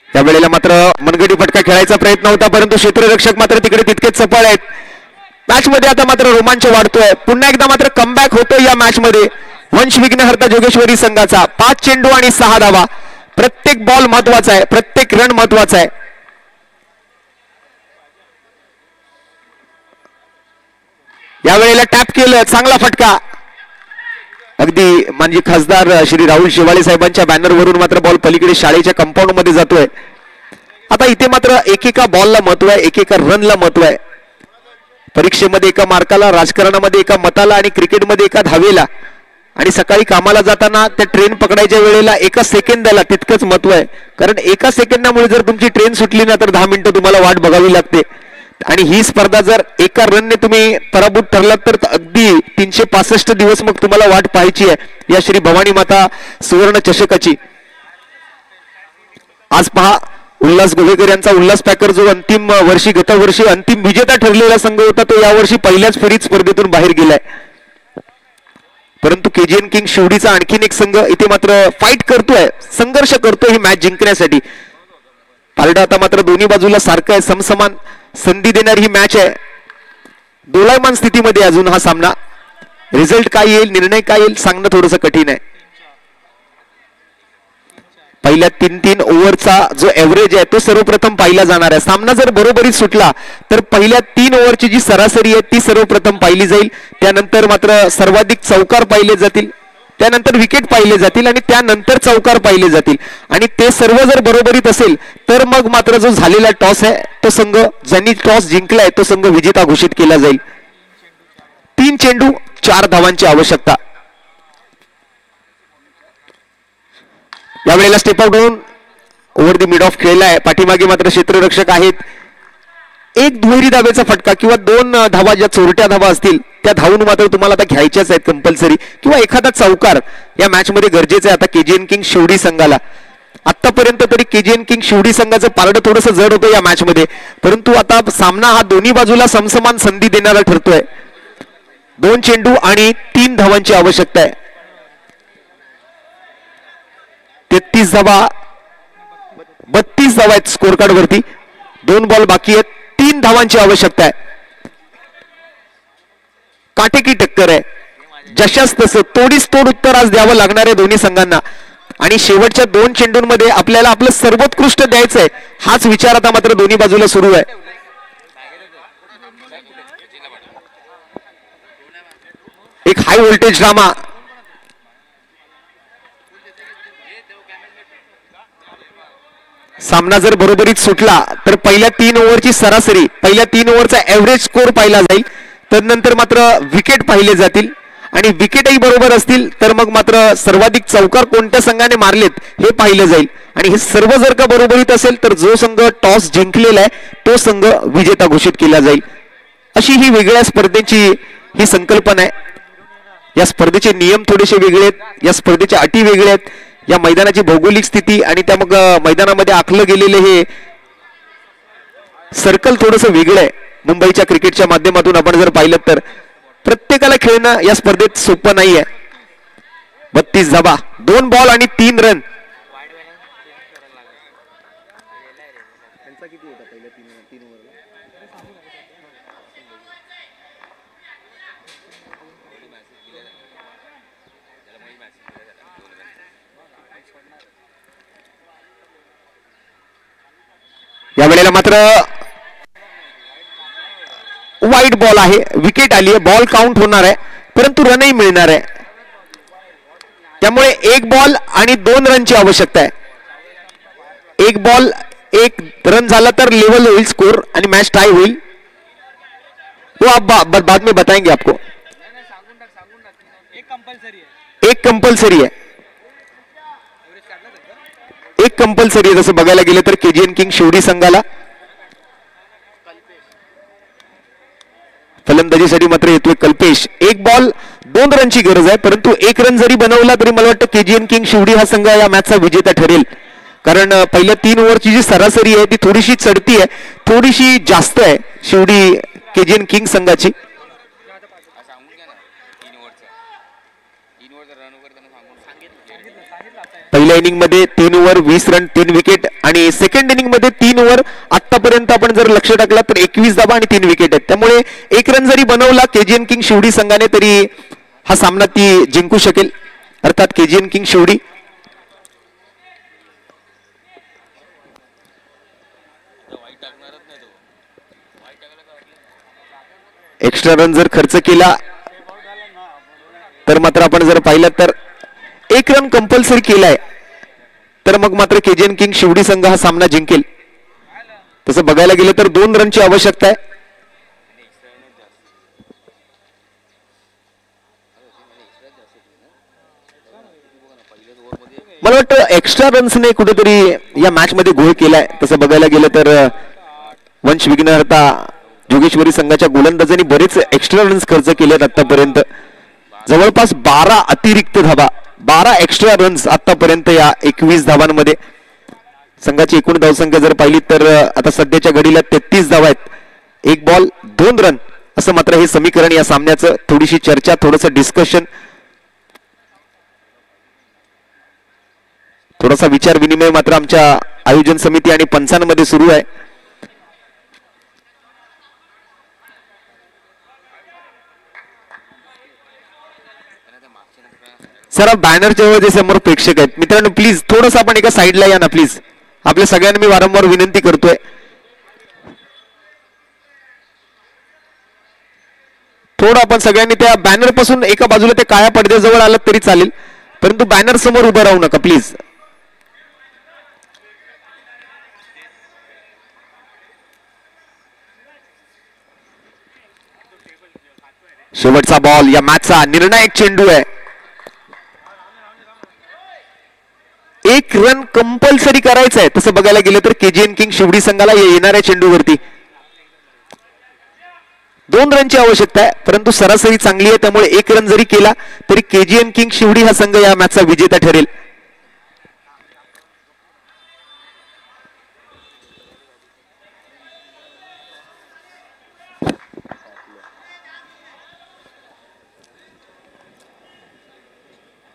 या वेळेला मात्र मनगटी फटका खेळायचा प्रयत्न होता, परंतु क्षेत्ररक्षक मात्र तिकडे तितकेच चपळ आहेत. मॅच मध्ये आता मात्र रोमांच वाढतोय. पुन्हा एकदा मात्र कमबॅक होतोय या मॅच मध्ये वंश विघ्नहर्ता जोगेश्वरी संघाचा. 5 चेंडू आणि 6 धावा. प्रत्येक बॉल महत्वाचा आहे, प्रत्येक रन महत्वाचा आहे. या वेळेला टॅप केलं, चांगला फटका. अगदी माजी खासदार श्री राहुल शेवाळे साहेबांच्या बॅनरवरून मात्र बॉल पलीकडे शाळेच्या कंपाऊंड मध्ये जातोय. आता इथे मात्र एकेका बॉलला महत्व आहे, एकेका रनला महत्व आहे. परीक्षेमध्ये एका मार्काला, राजकारणामध्ये एका मताला आणि क्रिकेटमध्ये एका धावेला, आणि सकाळी कामाला जाताना त्या ट्रेन पकडायच्या वेळेला एका सेकंदाला तितकंच महत्व आहे. कारण एका सेकंदामुळे जर तुमची ट्रेन सुटली ना तर 10 मिनिटं तुम्हाला वाट बघावी लागते. आणि ही स्पर्धा जर एका रनने तुम्ही पराभूत ठरलात तर अगदी 365 दिवस मग तुम्हाला वाट पाहायची आहे या श्री भवानी माता सुवर्ण चषकाची. आज पहा उल्हास गोवेकर यांचा उल्हास पॅकर जो अंतिम वर्षी गतवर्षी अंतिम विजेता ठरलेला संघ होता तो यावर्षी पहिल्याच फेरीत स्पर्धेतून बाहेर गेलाय. परंतु केजीएन किंग शिवडीचा आणखीन एक संघ इथे मात्र फाईट करतोय, संघर्ष करतोय ही मॅच जिंकण्यासाठी. पारडा आता मात्र दोन्ही बाजूला सारखं आहे, समसमान संधी देणारी ही मॅच आहे. दोलायमान स्थितीमध्ये अजून हा सामना. रिझल्ट काय येईल, निर्णय काय येईल सांगणं थोडंसं कठीण आहे. पहिल्या 3-3 ओव्हरचा जो एव्हरेज आहे तो सर्वप्रथम पाहिला जाणार आहे. सामना जर बरोबरीत सुटला तर पहिल्या 3 ओव्हरची जी सरासरी आहे ती सर्वप्रथम पाहिली जाईल. त्यानंतर मात्र सर्वाधिक चौकार पाहिले जातील, त्यानंतर विकेट पाहिले जातील आणि त्यानंतर चौकार पाहिले जातील. आणि ते सर्व जर बरोबरीत असेल तर मग मात्र जो झालेला टॉस आहे तो संघ ज्यांनी टॉस जिंकलाय तो संघ विजेता घोषित केला जाईल. 3 चेंडू 4 धावांची आवश्यकता. यावेळेला स्टेप आउट होऊन ओव्हर द मिड ऑफ खेळलाय. पाठीमागे मात्र क्षेत्ररक्षक आहेत. एक दुहेरी धावेचा फटका किंवा 2 धावा ज्या चोरट्या धावा असतील त्या धावून मात्र तुम्हाला आता घ्यायच्याच आहेत कंपल्सरी, किंवा एखादा चौकार या मॅच मध्ये गरजेचं आहे आता केजीएन किंग शिवडी संघाला. आतापर्यंत तरी केजीएन किंग शिवडी संघाचं पारडं थोडंसं जड होतं या मॅच मध्ये, परंतु आता सामना हा दोन्ही बाजूला समसमान संधी देणारा ठरतोय. 2 चेंडू आणि 3 धावांची आवश्यकता आहे. 33 धावा, 32 धावा आहेत स्कोर कार्ड वरती. 2 बॉल बाकी आहेत. 3 धावांची आवश्यकता आहे. काटेकी टक्कर आहे. जशास तसं तोडीस तोड उत्तर आज द्यावं लागणार आहे दोन्ही संघांना. आणि शेवटच्या 2 चेंडूंमध्ये आपल्याला आपलं सर्वोत्कृष्ट द्यायचंय हाच विचार आता मात्र दोन्ही बाजूला सुरू आहे. एक हाय व्होल्टेज ड्रामा. सामना जर बरोबरीत सुटला तर पहिल्या 3 ओव्हरची सरासरी, पहिल्या 3 ओव्हरचा एव्हरेज स्कोर पाहिला जाईल. तदनंतर मात्र विकेट पाहिले जातील आणि विकेटही बरोबर असतील तर मग मात्र सर्वाधिक चौकार कोणत्या संघाने मारलेत हे पाहिलं जाईल. आणि हे सर्व जर का बरोबरीत असेल तर जो संघ टॉस जिंकलेला आहे तो संघ विजेता घोषित केला जाईल. अशी ही वेगळ्या स्पर्धेची ही संकल्पना आहे. या स्पर्धेचे नियम थोडेसे वेगळे आहेत, या स्पर्धेच्या अटी वेगळ्या आहेत, या मैदानाची भौगोलिक स्थिती आणि त्या मग मैदानामध्ये आखलं गेलेले हे सर्कल थोडंसं वेगळं आहे. मुंबईच्या क्रिकेटच्या माध्यमातून आपण जर पाहिलं तर प्रत्येकाला खेळणं या स्पर्धेत सोपं नाहीये. 32 धावा, 2 बॉल आणि 3 रन. या वेळेला मात्र वाईट बॉल आहे, विकेट आली आहे, बॉल काउंट होणार आहे परंतु रनही मिळणार आहे. त्यामुळे 1 बॉल आणि 2 रनची आवश्यकता आहे. 1 बॉल 1 रन झाला तर लेवल होईल स्कोर आणि मॅच टाई होईल. वो आप बाद में बताएंगे आपको. एक कंपल्सरी आहे, एक कंपल्सरी आहे. जसं बघायला गेलं तर केजीएन किंग शिवडी संघाला फलंदाजीसाठी मात्र येतोय कल्पेश. 1 बॉल 2 रनची गरज आहे, परंतु 1 रन जरी बनवला तरी मला वाटतं केजीएन किंग शिवडी हा संघ या मॅचचा विजेता ठरेल. कारण पहिल्या 3 ओव्हरची जी सरासरी आहे ती थोडीशी चढती आहे, थोडीशी जास्त आहे शिवडी केजीएन किंग संघाची. पहिल्या इनिंग मध्ये 3 ओव्हर 20 रन 3 विकेट आणि सेकंड इनिंग मध्ये 3 ओव्हर आतापर्यंत आपण जर लक्ष टाकला तर 21 धावा आणि 3 विकेट आहेत. त्यामुळे 1 रन जरी बनवला केजीएन किंग शिवडी संघाने तरी हा सामना ती जिंकू शकेल, अर्थात KGN king Shivdi. Extra run जर खर्च केला तर मात्र आपण जर पाहिलं तर 1 रन कंपल्सरी केलाय तर मग मात्र केजीएन किंग शिवडी संघ हा सामना जिंकेल. तसं बघायला गेलं तर 2 रनची आवश्यकता आहे. मला वाटतं एक्स्ट्रा रन्सने कुठेतरी या मॅच मध्ये गोल केलाय. तसं बघायला गेलं तर वंश विघ्नहर्ता जोगेश्वरी संघाच्या गोलंदाजांनी बरेच एक्स्ट्रा रन्स खर्च केलेत आतापर्यंत. जवळपास 12 अतिरिक्त धावा, 12 एक्स्ट्रा रन्स आतापर्यंत या 21 धावांमध्ये. संघाची एकूण धावसंख्या जर पाहिली तर आता सध्याच्या घडीला 33 धावा आहेत, 1 बॉल 2 रन असं मात्र हे समीकरण या सामन्याचं. थोडीशी चर्चा, थोडंसं डिस्कशन, थोडासा विचार विनिमय मात्र आमच्या आयोजन समिती आणि पंचांमध्ये सुरू आहे. सर बॅनरच्या वर जे समोर प्रेक्षक आहेत मित्रांनो, प्लीज थोडस आपण एका साईडला या ना प्लीज. आपल्या सगळ्यांना मी वारंवार विनंती करतोय. थोडं आपण सगळ्यांनी त्या बॅनर पासून एका बाजूला ते काळ्या पडद्याजवळ आलं तरी चालेल, परंतु बॅनर समोर उभं राहू नका प्लीज. शेवटचा बॉल या मॅचचा निर्णायक चेंडू आहे. 1 रन कंपल्सरी करायचं आहे. तसं बघायला गेलं तर केजीएन किंग शिवडी संघाला येणाऱ्या चेंडूवरती 2 रनची आवश्यकता आहे, परंतु सरासरी चांगली आहे. त्यामुळे 1 रन जरी केला तरी केजीएन किंग शिवडी हा संघ या मॅचचा विजेता ठरेल.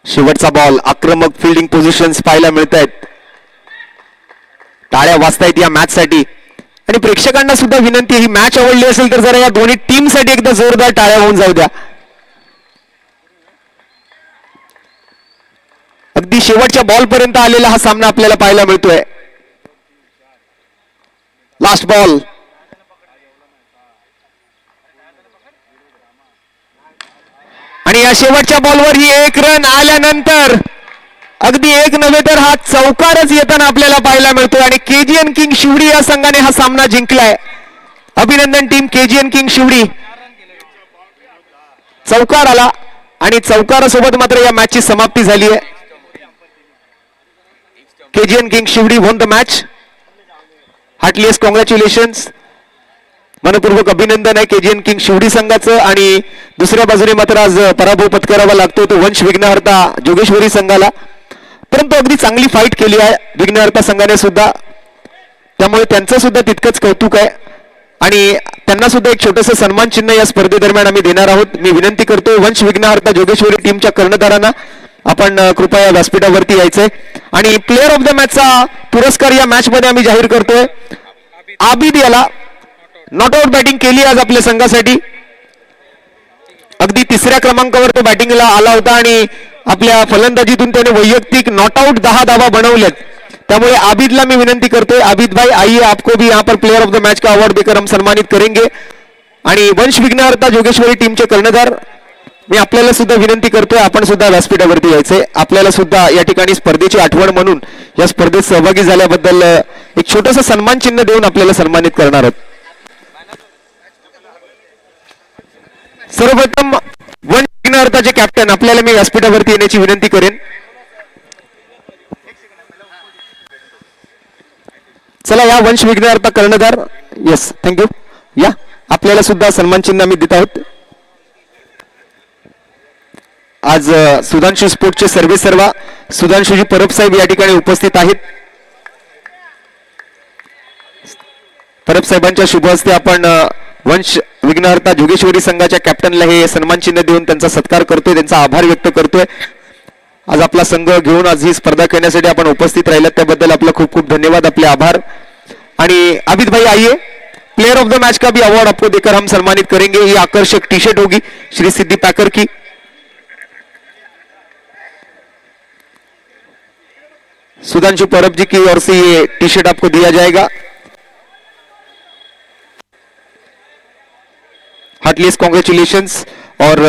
शेवटचा बॉल, आक्रमक फिल्डिंग पोझिशन्स पाहायला मिळत आहेत. टाळ्या वाजतायत या मॅच साठी आणि प्रेक्षकांना सुद्धा विनंती, ही मॅच आवडली असेल तर जरा या दोन्ही टीम साठी एकदा जोरदार टाळ्या होऊन जाऊ द्या. अगदी शेवटच्या बॉल पर्यंत आलेला हा सामना आपल्याला पाहायला मिळतोय. लास्ट बॉल, आणि या शेवटच्या बॉलवर ही 1 रन आल्यानंतर अगदी 1 नव्हे तर हा चौकारच येताना आपल्याला पाहायला मिळतोय आणि केजीएन किंग शिवडी या संघाने हा सामना जिंकलाय. अभिनंदन टीम केजीएन किंग शिवडी. चौकार आला आणि चौकारासोबत मात्र या मॅचची समाप्ती झाली आहे. KGN king Shivdi won the match. Heartiest congratulations, मनपूर्वक अभिनंदन आहे केजीएन किंग शिवडी संघाचं. आणि दुसऱ्या बाजूने मात्र आज पराभव पत्करावा लागतो तो वंश विघ्नहर्ता जोगेश्वरी संघाला. परंतु अगदी चांगली फाईट केली आहे विघ्नहर्ता संघाने सुद्धा, त्यामुळे त्यांचं सुद्धा तितकंच कौतुक आहे आणि त्यांना सुद्धा एक छोटंसं सन्मान चिन्ह या स्पर्धेदरम्यान आम्ही देणार आहोत. मी विनंती करतो वंश विघ्नहर्ता जोगेश्वरी टीमच्या कर्णधारांना आपण कृपया व्यासपीठावरती यायचंय आणि प्लेअर ऑफ द मॅचचा पुरस्कार या मॅच मध्ये आम्ही जाहीर करतोय. आबिद याला नॉट आउट बॅटिंग केली आज आपल्या संघासाठी. अगदी 3ऱ्या क्रमांकावर तो बॅटिंगला आला होता आणि आपल्या फलंदाजीतून त्याने वैयक्तिक नॉट आउट 10 धावा बनवलेत. त्यामुळे आबिदला मी विनंती करतोय, आबिद भाई आइए, आपको भी यहाँ पर प्लेयर ऑफ द मैच का अवार्ड देकर हम सम्मानित करेंगे. आणि वंश विघ्नहर्ता जोगेश्वरी टीमचे कर्णधार मी आपल्याला सुद्धा विनंती करतोय, आपण सुद्धा व्यासपीठावरती यायचंय. आपल्याला सुद्धा या ठिकाणी स्पर्धेची आठवण म्हणून या स्पर्धेत सहभागी झाल्याबद्दल एक छोटंसं सन्मान चिन्ह देऊन आपल्याला सन्मानित करणार आहोत. सर्वप्रथम वंश विघ्नहर्ताचे कॅप्टन आपल्याला मी व्यासपीठावरती येण्याची विनंती करेन. चला या वंश विघ्नहर्ता कर्णधार, येस थँक्यू, या आपल्याला सुद्धा सन्मान चिन्ह आम्ही देत आहोत. आज सुधांशु स्पोर्टचे सर्वे सर्वा सुधांशुजी परब साहेब या ठिकाणी उपस्थित आहेत. परब साहेबांच्या शुभ हस्ते आपण वंश विघ्नहर्ता जोगेश्वरी संघाच्या कॅप्टनला हे सन्मान चिन्ह देऊन त्यांचा सत्कार करतोय, त्यांचा आभार व्यक्त करतोय. आज आपला संघ घेऊन आज ही स्पर्धा खेळण्यासाठी आपण उपस्थित राहिलात त्याबद्दल आपला खूप खूप धन्यवाद, आपले आभार. आणि आबिद भाई आइए, प्लेयर ऑफ द मैच का भी अवार्ड आपको देकर हम सम्मानित करेंगे. ये आकर्षक टी शर्ट होगी श्री सिद्धि पैकर की. सुधांशु परब जी की ओर से ये टी शर्ट आपको दिया जाएगा. हार्टलीस्ट कॉन्ग्रेचुलेशंस. और